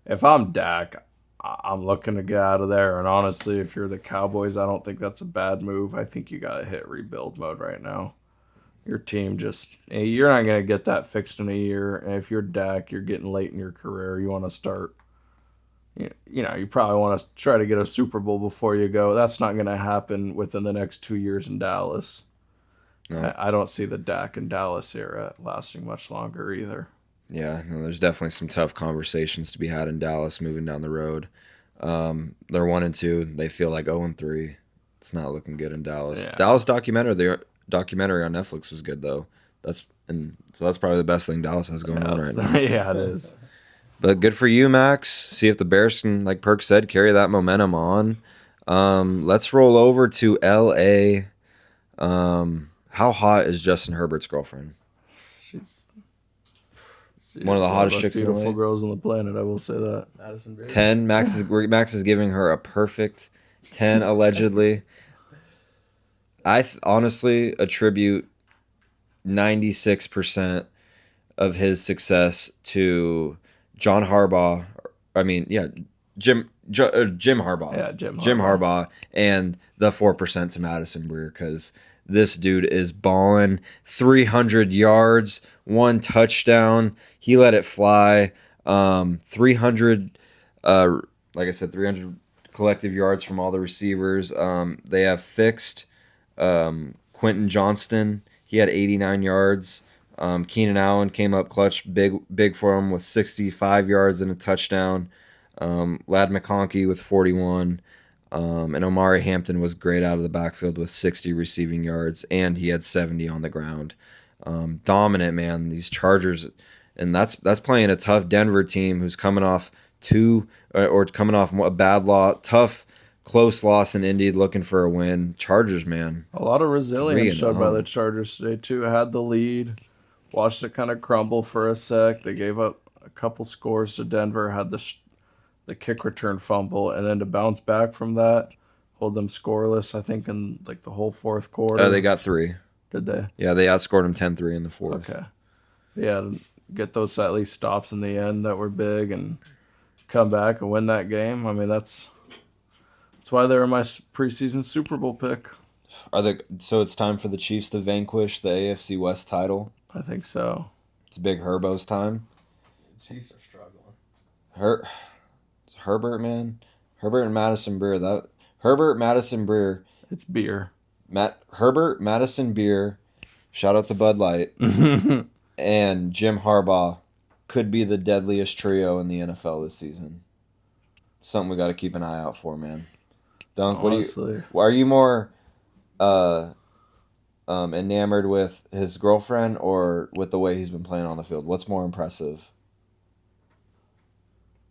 if I'm Dak, I'm looking to get out of there. And honestly, if you're the Cowboys, I don't think that's a bad move. I think you got to hit rebuild mode right now. Your team you're not going to get that fixed in a year. And if you're Dak, you're getting late in your career. You want to start, you probably want to try to get a Super Bowl before you go. That's not going to happen within the next 2 years in Dallas. No. I don't see the Dak and Dallas era lasting much longer either. Yeah, no, there's definitely some tough conversations to be had in Dallas moving down the road. They're 1-2. They feel like 0-3. It's not looking good in Dallas. Yeah. Dallas documentary. The documentary on Netflix was good though. So that's probably the best thing Dallas has going on right now. Yeah, it is. But good for you, Max. See if the Bears can, like Perk said, carry that momentum on. Let's roll over to L.A. How hot is Justin Herbert's girlfriend? She's one of the hottest chicks in the beautiful girls on the planet. I will say that. 10. Max is giving her a perfect 10 allegedly. I honestly attribute 96% of his success to John Harbaugh. I mean, yeah, Jim Harbaugh. Yeah, Jim Harbaugh, and the 4% to Madison Breer, because this dude is balling. 300 yards, 1 touchdown. He let it fly. 300, like I said, 300 collective yards from all the receivers. They have fixed Quentin Johnston. He had 89 yards. Keenan Allen came up clutch, big for him with 65 yards and a touchdown. Lad McConkey with 41. And Omari Hampton was great out of the backfield with 60 receiving yards, and he had 70 on the ground. Dominant, man. These Chargers, and that's playing a tough Denver team who's coming off coming off a bad loss, tough, close loss in Indy, looking for a win. Chargers, man. A lot of resilience showed by the Chargers today, too. Had the lead, watched it kind of crumble for a sec. They gave up a couple scores to Denver, had the kick return fumble, and then to bounce back from that, hold them scoreless, I think, in like the whole fourth quarter. They got 3. Did they? Yeah, they outscored them 10-3 in the fourth. Okay. Yeah, get those at least stops in the end that were big and come back and win that game. I mean, that's why they were my preseason Super Bowl pick. So it's time for the Chiefs to vanquish the AFC West title? I think so. It's big Herbo's time. The Chiefs are struggling. Herbert, man. Herbert and Madison Breer. Herbert, Madison Breer. It's beer. Herbert, Madison Beer. Shout out to Bud Light. And Jim Harbaugh could be the deadliest trio in the NFL this season. Something we got to keep an eye out for, man. Dunk, Honestly. are you more enamored with his girlfriend or with the way he's been playing on the field? What's more impressive?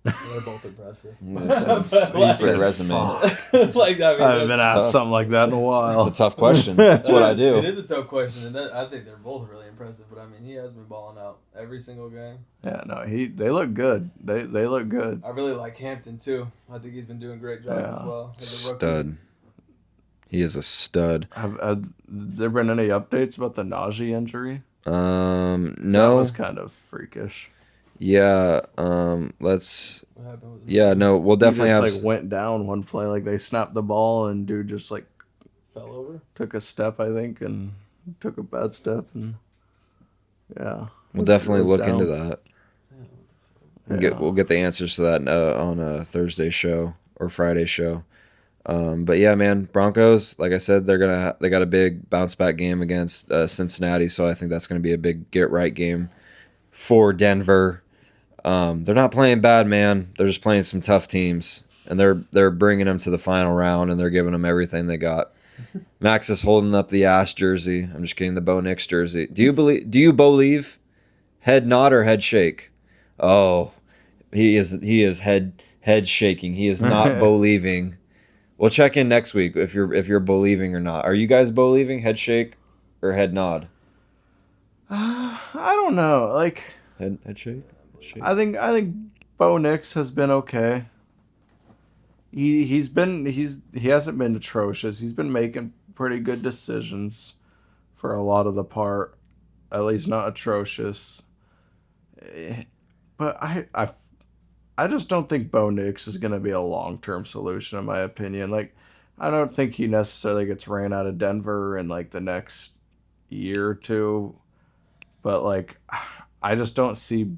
They're both impressive. It's a great resume. Like, I haven't been asked tough. something like that in a while. It's a tough question. That's what I do. It is a tough question, and I think they're both really impressive. But I mean, he has been balling out every single game. Yeah, no, they look good. They look good. I really like Hampton too. I think he's been doing a great job as well. As a rookie. Stud. He is a stud. Have there been any updates about the Najee injury? No. That was kind of freakish. Yeah. Let's. What happened with Yeah. No. We'll definitely he have. just, like, went down one play. Like, they snapped the ball, and dude just, like, fell over? took a step, I think, and took a bad step. And, yeah. We'll definitely look down. into that. Yeah. We'll get the answers to that on a Thursday show or Friday show. But yeah, man, Broncos. Like I said, they got a big bounce back game against Cincinnati, so I think that's going to be a big get right game for Denver. They're not playing bad, man. They're just playing some tough teams, and they're bringing them to the final round, and they're giving them everything they got. Max is holding up the ass jersey. I'm just kidding, the Bo Nix jersey. Do you believe? Head nod or head shake? Oh, he is head shaking. He is not believing. We'll check in next week if you're believing or not. Are you guys believing? Head shake or head nod? I don't know. Like, Head shake? I think Bo Nix has been okay. He hasn't been atrocious. He's been making pretty good decisions for a lot of the part. At least not atrocious. But I just don't think Bo Nix is going to be a long-term solution, in my opinion. Like, I don't think he necessarily gets ran out of Denver in, like, the next year or two. But, like, I just don't see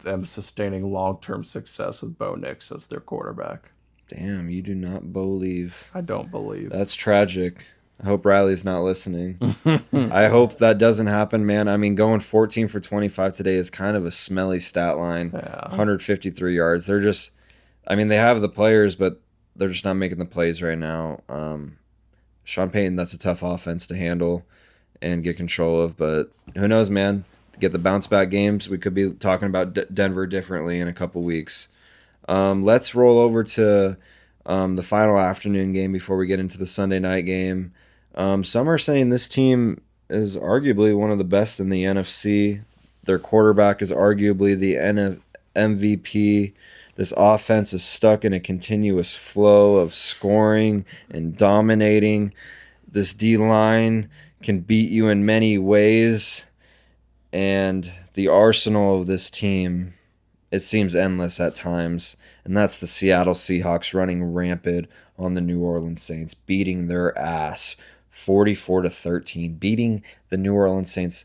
them sustaining long-term success with Bo Nix as their quarterback. Damn, you do not believe. I don't believe. That's tragic. I hope Riley's not listening. I hope that doesn't happen, man. I mean, going 14 for 25 today is kind of a smelly stat line. Yeah. 153 yards. They're just, I mean, they have the players, but they're just not making the plays right now. Sean Payton, that's a tough offense to handle and get control of, but who knows, man? To get the bounce back games, we could be talking about Denver differently in a couple weeks. Let's roll over to the final afternoon game before we get into the Sunday night game. Some are saying this team is arguably one of the best in the NFC. Their quarterback is arguably the MVP. This offense is stuck in a continuous flow of scoring and dominating. This D-line can beat you in many ways. And the arsenal of this team, it seems endless at times. And that's the Seattle Seahawks running rampant on the New Orleans Saints, beating their ass 44-13, beating the New Orleans Saints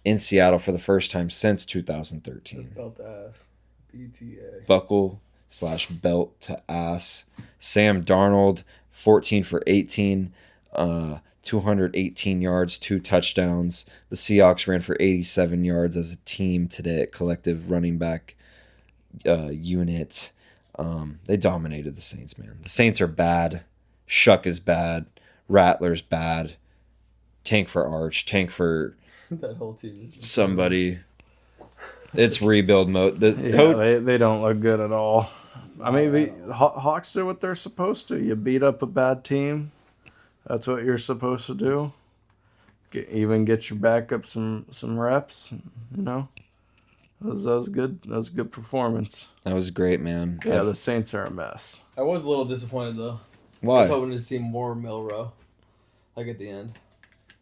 in Seattle for the first time since 2013. That's belt to ass. BTA. Buckle/belt to ass. Sam Darnold, 14 for 18, 218 yards, 2 touchdowns. The Seahawks ran for 87 yards as a team today at collective running back unit. They dominated the Saints, man. The Saints are bad. Shuck is bad. Rattler's bad. Tank for Arch. Tank for That whole team is somebody. It's rebuild mode. They don't look good at all. I mean, the Hawks do what they're supposed to. You beat up a bad team. That's what you're supposed to do. Get your backup some reps. You know, that was good. That was a good performance. That was great, man. Yeah, the Saints are a mess. I was a little disappointed though. I Why? was hoping to see more Milrow, like at the end.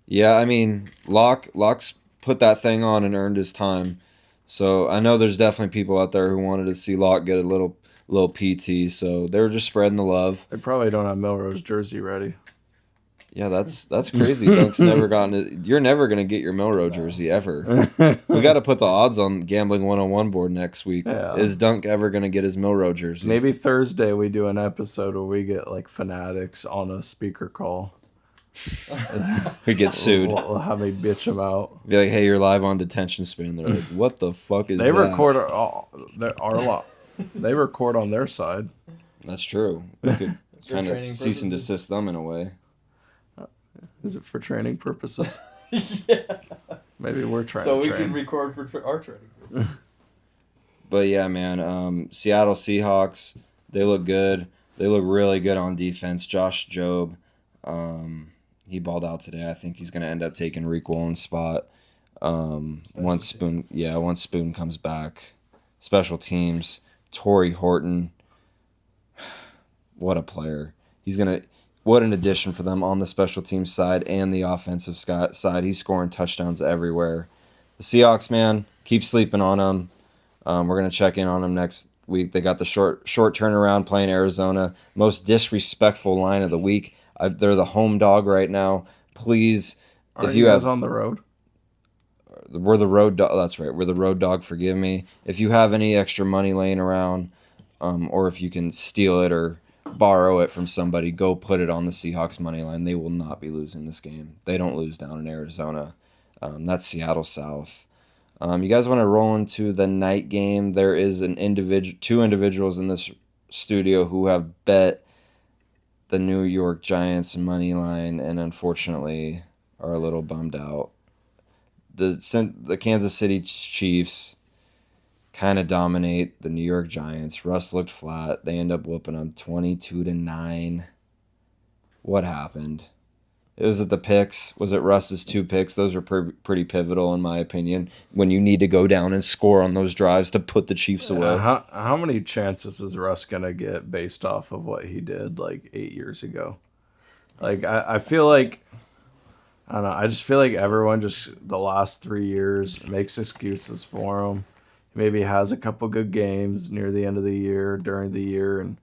Yeah, I mean, Locke's put that thing on and earned his time. So I know there's definitely people out there who wanted to see Locke get a little PT. So they were just spreading the love. They probably don't have Milrow's jersey ready. Yeah, that's crazy. Dunk's never gotten it. You're never gonna get your Milrow jersey ever. We got to put the odds on Gambling 101 board next week. Yeah. Is Dunk ever gonna get his Milrow jersey? Maybe Thursday we do an episode where we get like fanatics on a speaker call. We get sued. We'll have me bitch them out. Be like, hey, you're live on Detention Span. They're like, what the fuck is They that? record our lot. They record on their side. That's true. We could For kind training of cease and purposes. desist them in a way. Is it for training purposes? Yeah. Maybe we're trying So to we train. can record for our training purposes. But yeah, man, Seattle Seahawks, they look good. They look really good on defense. Josh Jobe, he balled out today. I think he's going to end up taking Reek Wallen's spot once Spoon comes back. Special teams, Torrey Horton, what a player. What an addition for them on the special teams side and the offensive side. He's scoring touchdowns everywhere. The Seahawks, man, keep sleeping on them. We're going to check in on them next week. They got the short turnaround playing Arizona. Most disrespectful line of the week. They're the home dog right now. Please, Aren't if you guys have... on the road? We're the road dog. That's right. We're the road dog. Forgive me. If you have any extra money laying around, or if you can steal it or borrow it from somebody, go put it on the Seahawks money line. They will not be losing this game. They don't lose down in Arizona. That's Seattle South. You guys want to roll into the night game? There is two individuals in this studio who have bet the New York Giants money line and unfortunately are a little bummed out. The Kansas City Chiefs kind of dominate the New York Giants. Russ looked flat. They end up whooping them 22-9. What happened? Was it the picks? Was it Russ's 2 picks? Those are pretty pivotal in my opinion when you need to go down and score on those drives to put the Chiefs away. How many chances is Russ gonna get based off of what he did like 8 years ago? Like I feel like I don't know. I just feel like everyone just the last 3 years makes excuses for him. Maybe has a couple good games near the end of the year, during the year, and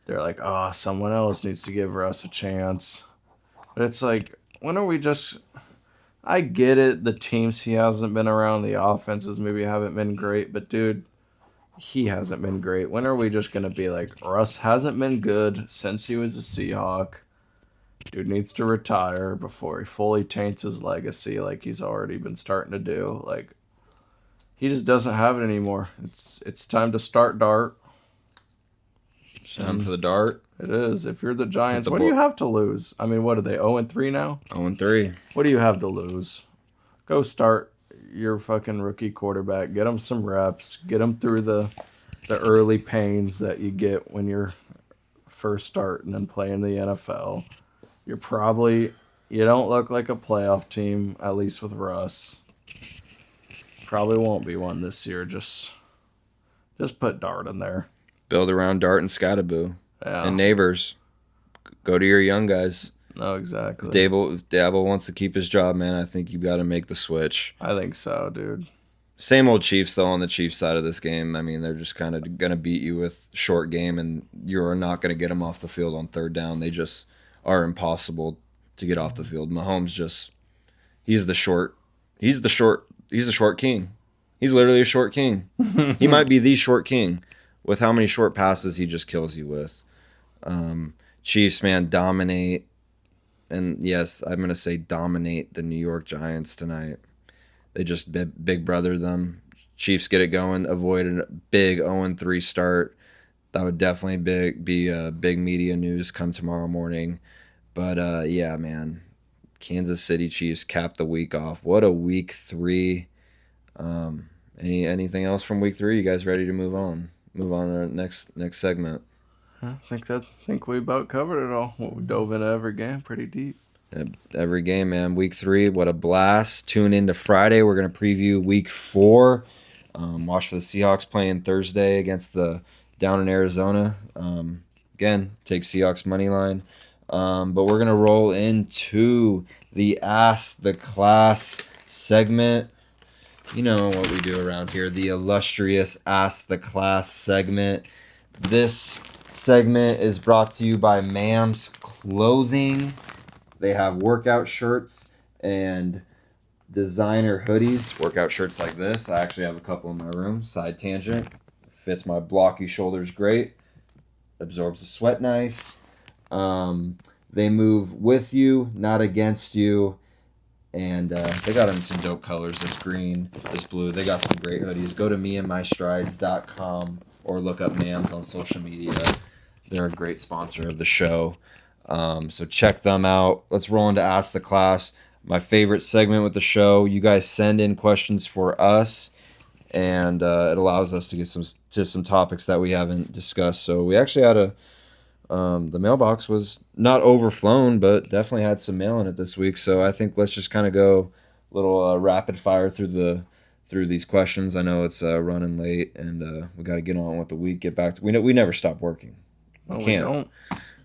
they're like, oh, someone else needs to give Russ a chance. But it's like, when are we just... I get it, the teams he hasn't been around, the offenses maybe haven't been great, but dude, he hasn't been great. When are we just going to be like, Russ hasn't been good since he was a Seahawk. Dude needs to retire before he fully taints his legacy like he's already been starting to do. Like, he just doesn't have it anymore. It's time to start Dart. Time for the Dart. It is. If you're the Giants, what do you have to lose? I mean, what are they, 0-3 now? 0-3. What do you have to lose? Go start your fucking rookie quarterback. Get him some reps. Get him through the early pains that you get when you're first starting and playing the NFL. You don't look like a playoff team, at least with Russ. Probably won't be one this year. Just put Dart in there. Build around Dart and Scottaboo. Yeah. And Neighbors. Go to your young guys. No, exactly. If Dabo wants to keep his job, man, I think you got to make the switch. I think so, dude. Same old Chiefs, though, on the Chiefs side of this game. I mean, they're just kind of going to beat you with short game, and you're not going to get them off the field on third down. They just are impossible to get off the field. Mahomes he's the short king. He's literally a short king. He might be the short king with how many short passes he just kills you with. Chiefs, man, dominate. And yes, I'm going to say dominate the New York Giants tonight. They just big brother them. Chiefs get it going, avoid a big 0-3 start. That would definitely be big media news come tomorrow morning. But yeah, man, Kansas City Chiefs cap the week off. What a week 3. Anything else from week 3? You guys ready to move on? Move on to our next segment. I think we about covered it all. We dove into every game pretty deep. Every game, man. Week 3, what a blast. Tune in to Friday. We're going to preview week 4. Watch for the Seahawks playing Thursday against down in Arizona. Again, take Seahawks money line. But we're going to roll into the Ask the Class segment. You know what we do around here. The illustrious Ask the Class segment. This segment is brought to you by Mam's Clothing. They have workout shirts and designer hoodies. Workout shirts like this. I actually have a couple in my room. Side tangent. Fits my blocky shoulders great. Absorbs the sweat nice. They move with you, not against you. And they got them some dope colors. This green, this blue. They got some great hoodies. Go to meandmystrides.com or look up Mams on social media. They're a great sponsor of the show. So check them out. Let's roll into Ask the Class. My favorite segment with the show. You guys send in questions for us, and it allows us to get some topics that we haven't discussed. So we actually had the mailbox was not overflown, but definitely had some mail in it this week. So I think let's just kind of go a little rapid fire through these questions. I know it's running late, and we got to get on with the week. Get back to we never stop working. We can't.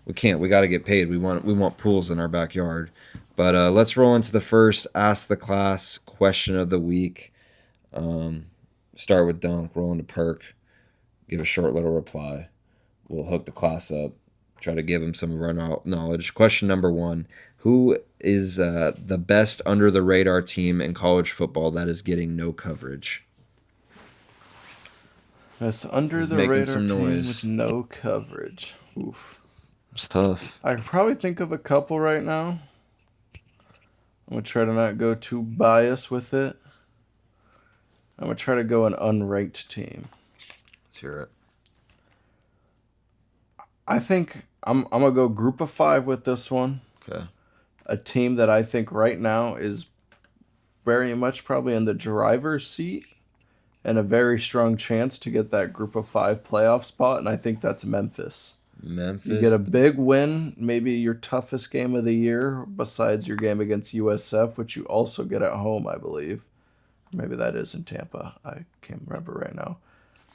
We can't. We got to get paid. We want pools in our backyard. But let's roll into the first Ask the Class question of the week. Start with Dunk. Roll into Perk. Give a short little reply. We'll hook the class up. Try to give them some of our knowledge. Question number 1. Who is the best under-the-radar team in college football that is getting no coverage? That's under-the-radar team with no coverage. Oof. It's tough. I could probably think of a couple right now. I'm going to try to not go too biased with it. I'm going to try to go an unranked team. Let's hear it. I think I'm going to go group of 5 with this one. Okay. A team that I think right now is very much probably in the driver's seat and a very strong chance to get that group of 5 playoff spot, and I think that's Memphis. You get a big win, maybe your toughest game of the year besides your game against USF, which you also get at home, I believe. Maybe that is in Tampa. I can't remember right now.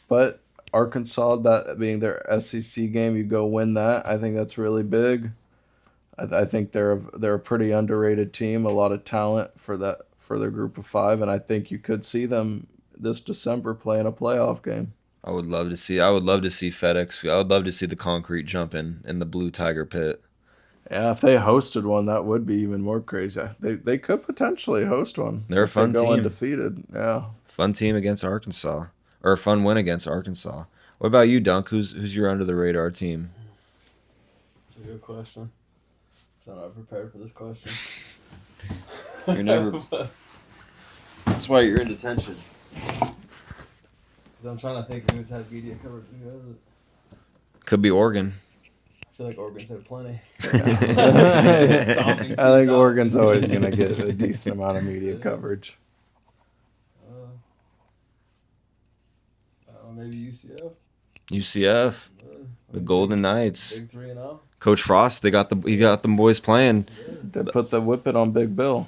But Arkansas, that being their SEC game, you go win that. I think that's really big. I think they're a pretty underrated team, a lot of talent for their group of 5, and I think you could see them this December playing a playoff game. I would love to see FedEx. I would love to see the concrete jumping in the Blue Tiger pit. Yeah, if they hosted one, that would be even more crazy. They could potentially host one. They're a fun team. Go undefeated. Yeah. Fun team against Arkansas. Or a fun win against Arkansas. What about you, Dunk? Who's your under the radar team? That's a good question. I'm not prepared for this question. You're never. That's why you're in detention. Because I'm trying to think who's had media coverage. Could be Oregon. I feel like Oregon's had plenty. I think Oregon's always going to get a decent amount of media coverage. Maybe UCF. UCF, the Golden Knights. Big 3-0. Coach Frost, he got them boys playing. They put the whippet on Big Bill.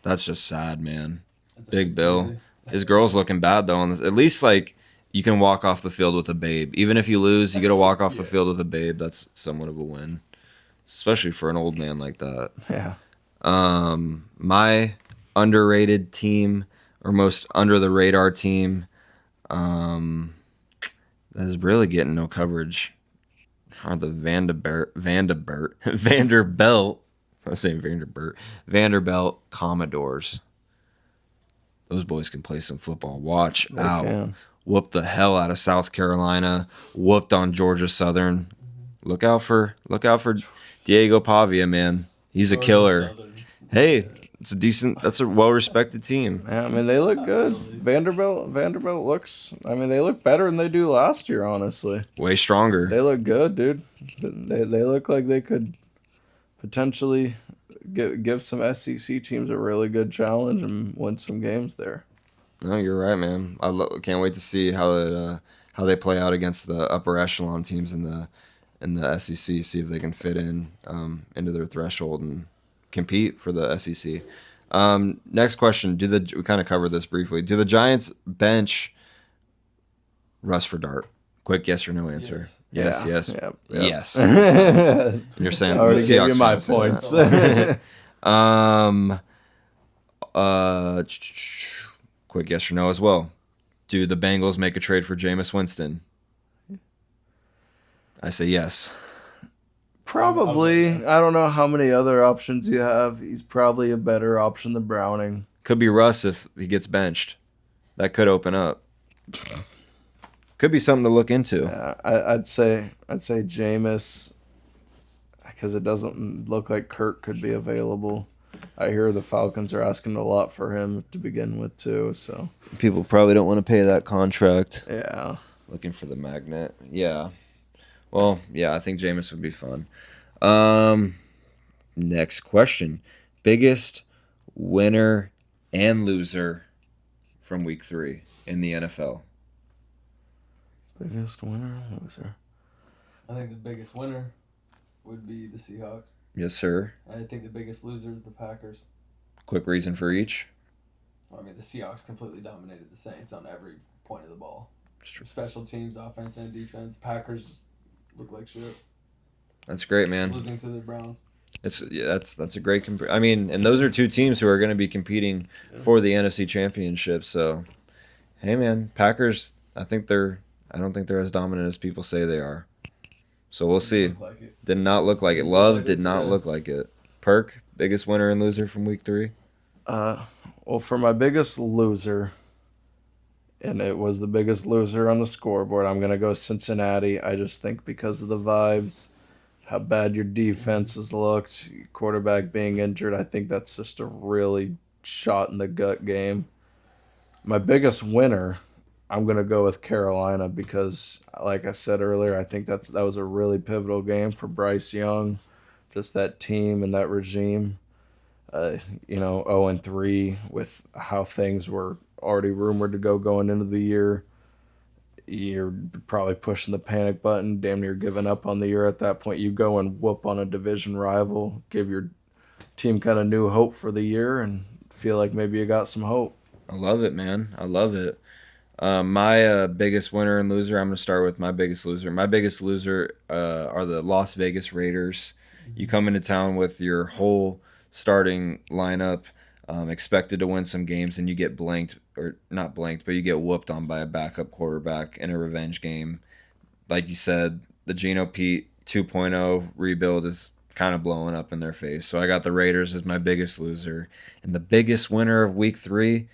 That's just sad, man. Big Bill. His girl's looking bad though. At least like you can walk off the field with a babe. Even if you lose, you get to walk off the field with a babe. That's somewhat of a win, especially for an old man like that. Yeah. My underrated team or most under the radar team, that is really getting no coverage are the Vanderbilt Commodores. Those boys can play some football. Watch out. Whooped the hell out of South Carolina. Whooped on Georgia Southern. Look out for Diego Pavia, man. He's a killer. Hey, that's a well-respected team. Yeah, I mean, they look good. Vanderbilt looks, they look better than they do last year, honestly. Way stronger. They look good, dude. They look like they could potentially give some SEC teams a really good challenge and win some games there. No, you're right, man. I can't wait to see how they play out against the upper echelon teams in the SEC. See if they can fit in into their threshold and compete for the SEC. Next question: we kind of covered this briefly? Do the Giants bench Russ for Dart? Quick yes or no answer. Yes. Yep. Yes. And you're saying I already gave you my points. Quick yes or no as well. Do the Bengals make a trade for Jameis Winston? I say yes. Probably. I don't know how many other options you have. He's probably a better option than Browning. Could be Russ if he gets benched. That could open up. Could be something to look into. Yeah, I'd say Jameis because it doesn't look like Kirk could be available. I hear the Falcons are asking a lot for him to begin with too. So People probably don't want to pay that contract. yeah, Looking for the magnet. Yeah. Well, yeah, I think Jameis would be fun. Next question. Biggest winner and loser from week 3 in the NFL. biggest winner, loser. I think the biggest winner would be the Seahawks. Yes, sir. I think the biggest loser is the Packers. Quick reason for each. I mean, the Seahawks completely dominated the Saints on every point of the ball. It's true. Special teams, offense, and defense. Packers just look like shit. That's great, man. Losing to the Browns. That's a great I mean, and those are two teams who are going to be competing for the NFC Championship. So, hey, man, Packers. I don't think they're as dominant as people say they are. So we'll see. Like it. Did not look like it. Love did not look like it. Perk, biggest winner and loser from week 3. Well, for my biggest loser, and it was the biggest loser on the scoreboard, I'm gonna go Cincinnati. I just think because of the vibes, how bad your defense has looked, your quarterback being injured, I think that's just a really shot in the gut game. My biggest winner, I'm going to go with Carolina because, like I said earlier, I think that was a really pivotal game for Bryce Young, just that team and that regime. 0-3 with how things were already rumored to go going into the year. You're probably pushing the panic button, damn near giving up on the year at that point. You go and whoop on a division rival, give your team kind of new hope for the year, and feel like maybe you got some hope. I love it, man. I love it. My biggest winner and loser, I'm going to start with my biggest loser. My biggest loser are the Las Vegas Raiders. You come into town with your whole starting lineup, expected to win some games, and you get blanked, or not blanked, but you get whooped on by a backup quarterback in a revenge game. Like you said, the Geno Pete 2.0 rebuild is kind of blowing up in their face. So I got the Raiders as my biggest loser. And the biggest winner of week 3,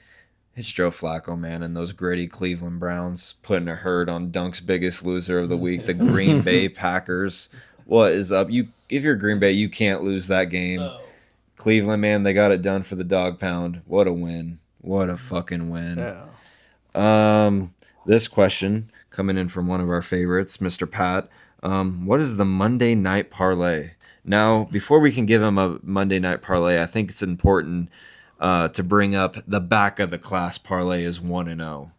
it's Joe Flacco, man, and those gritty Cleveland Browns putting a hurt on Dunk's biggest loser of the week, the Green Bay Packers. What is up? If you're Green Bay, you can't lose that game. No. Cleveland, man, they got it done for the dog pound. What a win. What a fucking win. Yeah. This question coming in from one of our favorites, Mr. Pat. What is the Monday night parlay? Now, before we can give him a Monday night parlay, I think it's important to bring up the back of the class parlay is 1-0.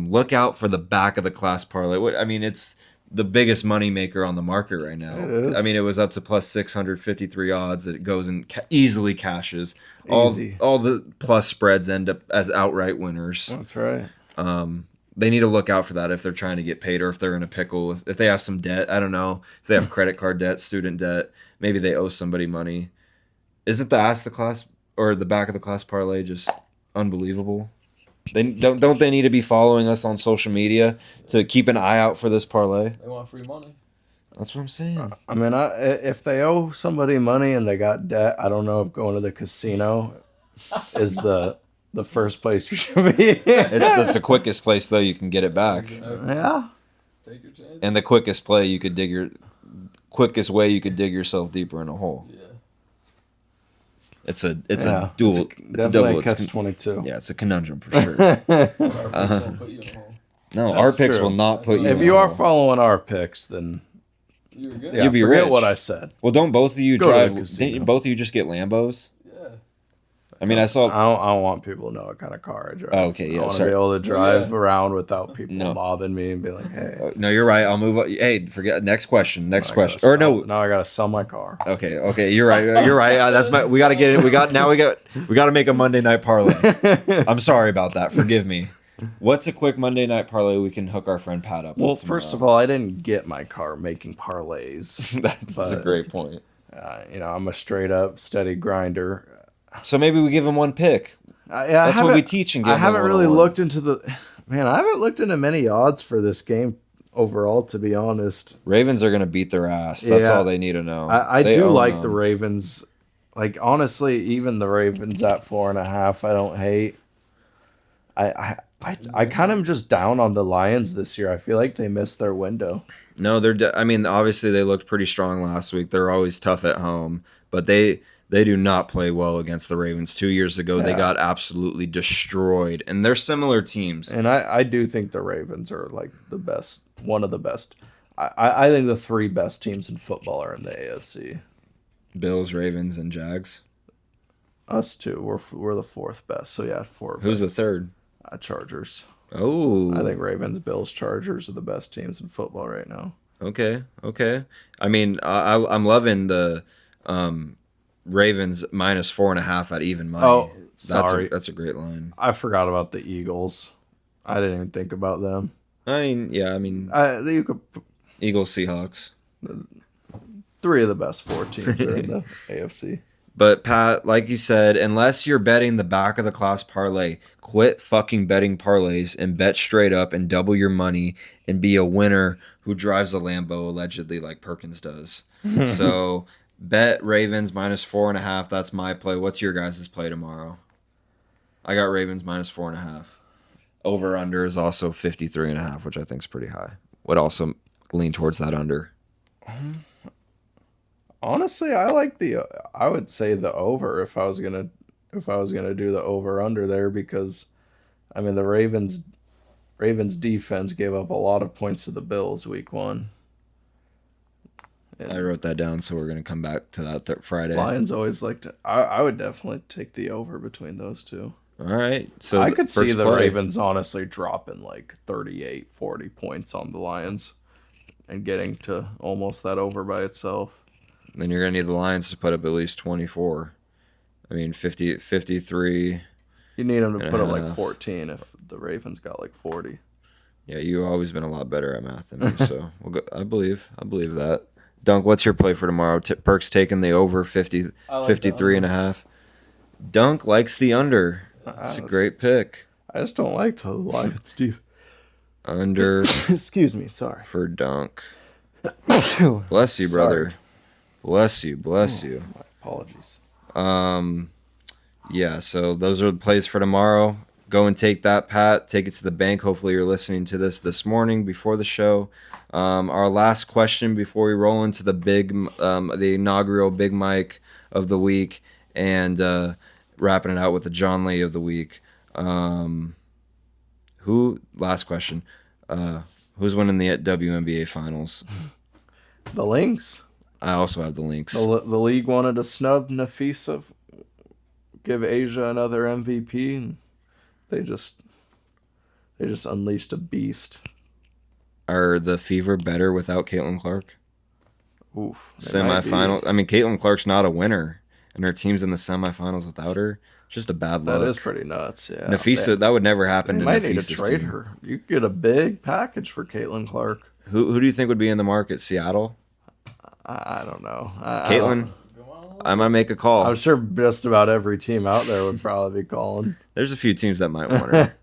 Look out for the back of the class parlay. I mean, it's the biggest money maker on the market right now. It is. I mean, it was up to plus 653 odds that it goes and easily cashes. Easy. All the plus spreads end up as outright winners. That's right. They need to look out for that if they're trying to get paid or if they're in a pickle. If they have some debt, I don't know. If they have credit card debt, student debt, maybe they owe somebody money. Isn't the ask the class or the back of the class parlay just unbelievable? They don't they need to be following us on social media to keep an eye out for this parlay? They want free money. That's what I'm saying. I mean, if they owe somebody money and they got debt, I don't know if going to the casino is the first place you should be. It's the quickest place though you can get it back, Yeah. Take your chance. and the quickest way you could dig yourself deeper in a hole. Yeah. It's a Yeah. dual. It's a double. catch-22. Yeah, it's a conundrum for sure. Our picks won't put you in a hole. No, That's our picks true. will not put you. If in you a are hole. following our picks, then You were good. yeah, You'd be forget rich. what I said. Well, don't both of you Go to the drive? casino. Didn't both of you just get Lambos? Yeah. I mean, I saw. I don't want people to know what kind of car I drive. Oh, okay, yeah, I want to sorry. be able to drive Yeah. around without people No. mobbing me and be like, "Hey, No, you're right. I'll move. Hey, forget. Next question. Next I gotta question. Or no. sell- now I gotta sell my car." Okay. You're right. You're right. That's my. We got to get it. We got to make a Monday night parlay. I'm sorry about that. Forgive me. What's a quick Monday night parlay we can hook our friend Pat up? Well, with first of tomorrow? all, I didn't get my car making parlays. That's a but- great point. I'm a straight up steady grinder. So maybe we give him one pick. That's what we teach in I Gambling haven't really 101. looked into I haven't looked into many odds for this game overall, to be honest. Ravens are going to beat their ass. That's Yeah. all they need to know. I They do own like them. the Ravens. Like, honestly, even the Ravens at 4.5, I don't hate. I kind of am just down on the Lions this year. I feel like they missed their window. No, I mean, obviously they looked pretty strong last week. They're always tough at home, but they do not play well against the Ravens. 2 years ago, they got absolutely destroyed, and they're similar teams. And I do think the Ravens are like the best, one of the best. I think the 3 best teams in football are in the AFC. Bills, Ravens, and Jags. Us too. We're the 4th best. So yeah, 4. Who's the third? Chargers. Oh, I think Ravens, Bills, Chargers are the best teams in football right now. Okay. I mean, I'm loving the Ravens minus 4.5 at even money. Oh, sorry. That's a great line. I forgot about the Eagles. I didn't even think about them. I mean, You could Eagles, Seahawks. 3 of the best 4 teams are in the AFC. But Pat, like you said, unless you're betting the back of the class parlay, quit fucking betting parlays and bet straight up and double your money and be a winner who drives a Lambo allegedly like Perkins does. So bet Ravens minus 4.5. That's my play. What's your guys' play tomorrow? I got Ravens minus 4.5. Over under is also 53.5, which I think is pretty high. Would also lean towards that under. Honestly, I would say the over if I was gonna do the over under there, because I mean the Ravens defense gave up a lot of points to the Bills week 1. And I wrote that down, so we're gonna come back to that Friday. Lions always like to. I would definitely take the over between those 2. All right, so I could see the play. Ravens honestly dropping like 38, 40 points on the Lions and getting to almost that over by itself. Then you're going to need the Lions to put up at least 24. I mean, 53. You need them to put up like 14 if the Ravens got like 40. Yeah, you've always been a lot better at math than me, so I believe that. Dunk, what's your play for tomorrow? Perk's taking the over 53.5. Dunk likes the under. It's a great pick. I just don't like the Lions, Steve. Under. Excuse me, sorry. For Dunk. Bless you, brother. Sorry. Bless you. My apologies. Yeah, so those are the plays for tomorrow. Go and take that, Pat. Take it to the bank. Hopefully you're listening to this morning before the show. Our last question before we roll into the inaugural Big Mike of the week and wrapping it out with the John Lee of the week. Last question. Who's winning the WNBA finals? The Lynx. I also have the Lynx. The league wanted to snub Nafisa, give Asia another MVP, and they just unleashed a beast. Are the Fever better without Caitlin Clark? Oof. Semifinal. I mean, Caitlin Clark's not a winner, and her team's in the semifinals without her. It's just a bad luck. That is pretty nuts. Yeah. Nafisa, that would never happen. They might need to trade her. You could get a big package for Caitlin Clark. Who do you think would be in the market? Seattle? I don't know. Caitlin, I might make a call. I'm sure just about every team out there would probably be calling. There's a few teams that might want her.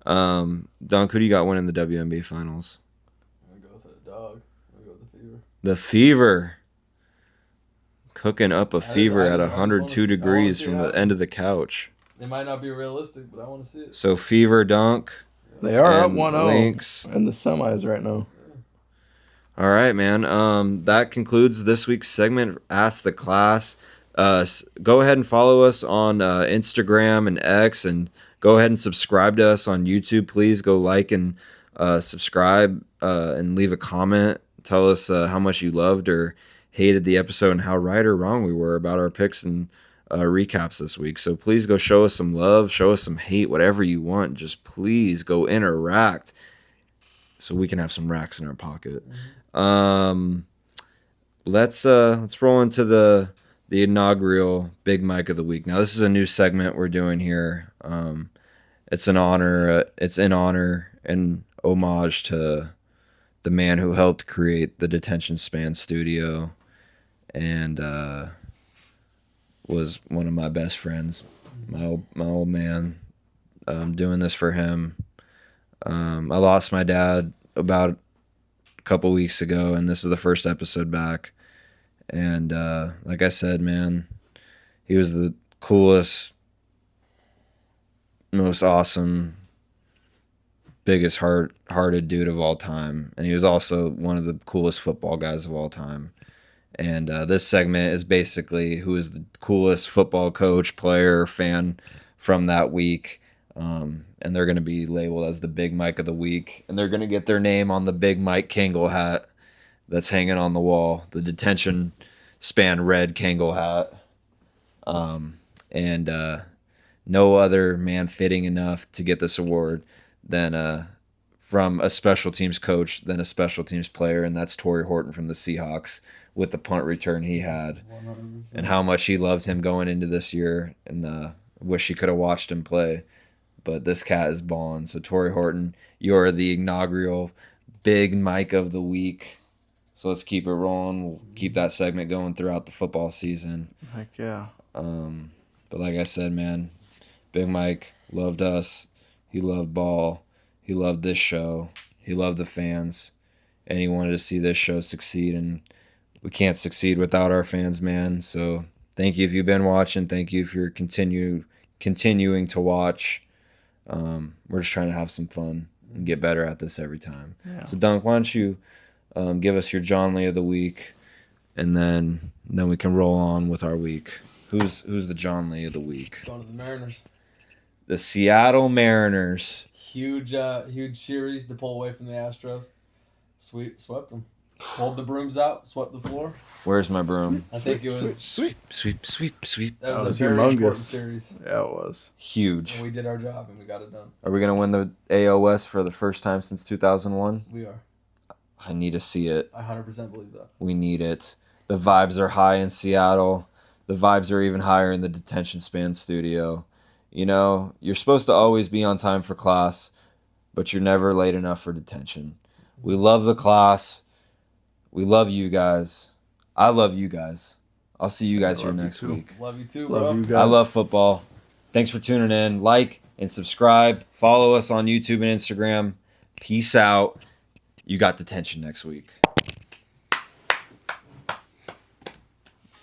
Dunk, who do you got winning the WNBA finals? I'm going to go with the dog. I'm going to go with the Fever. The Fever. Cooking up a fever at I just 102 wanna degrees see from it the happen. end of the couch. It might not be realistic, but I want to see it. So Fever, Dunk. They are up and 1-0 Lynx. in the semis right now. All right, man. That concludes this week's segment, Ask the Class. Go ahead and follow us on Instagram and X, and go ahead and subscribe to us on YouTube. Please go like and subscribe and leave a comment. Tell us how much you loved or hated the episode and how right or wrong we were about our picks and recaps this week. So please go show us some love, show us some hate, whatever you want. Just please go interact so we can have some racks in our pocket. Let's roll into the inaugural Big Mike of the week. Now this is a new segment we're doing here. It's an honor. It's in honor and homage to the man who helped create the Detention Span Studio, and was one of my best friends. My old man. Doing this for him. I lost my dad about a couple weeks ago, and this is the first episode back. And like I said, man, he was the coolest, most awesome biggest hearted dude of all time, and he was also one of the coolest football guys of all time. And this segment is basically who is the coolest football coach, player, fan from that week. And they're going to be labeled as the Big Mike of the week. And they're going to get their name on the Big Mike Kangol hat that's hanging on the wall, the detention span red Kangol hat. And no other man fitting enough to get this award than from a special teams coach than a special teams player, and that's Torrey Horton from the Seahawks with the punt return he had 100%. and how much he loved him going into this year, and wish he could have watched him play. But this cat is balling. So Torrey Horton, you're the inaugural Big Mike of the week. So let's keep it rolling. We'll keep that segment going throughout the football season. Heck yeah. But like I said, man, Big Mike loved us. He loved ball. He loved this show. He loved the fans. And he wanted to see this show succeed. And we can't succeed without our fans, man. So thank you if you've been watching. Thank you if you're continuing to watch. We're just trying to have some fun and get better at this every time. Yeah. So Dunk, why don't you give us your John Lee of the week, and then we can roll on with our week. Who's the John Lee of the week? Going to the Mariners. The Seattle Mariners. Huge series to pull away from the Astros. Swept them. Pulled the brooms out, swept the floor. Where's my broom? I think it was Sweep. that was a was very humongous. important series. Yeah, it was. Huge. And we did our job and we got it done. Are we gonna win the AOS for the first time since 2001? We are. I need to see it. I 100% believe that. We need it. The vibes are high in Seattle. The vibes are even higher in the detention span studio. You know, you're supposed to always be on time for class, but you're never late enough for detention. We love the class. We love you guys. I love you guys. I'll see you guys here love you next too. week. Love you too, bro. Love you guys. I love football. Thanks for tuning in. Like and subscribe. Follow us on YouTube and Instagram. Peace out. You got detention next week.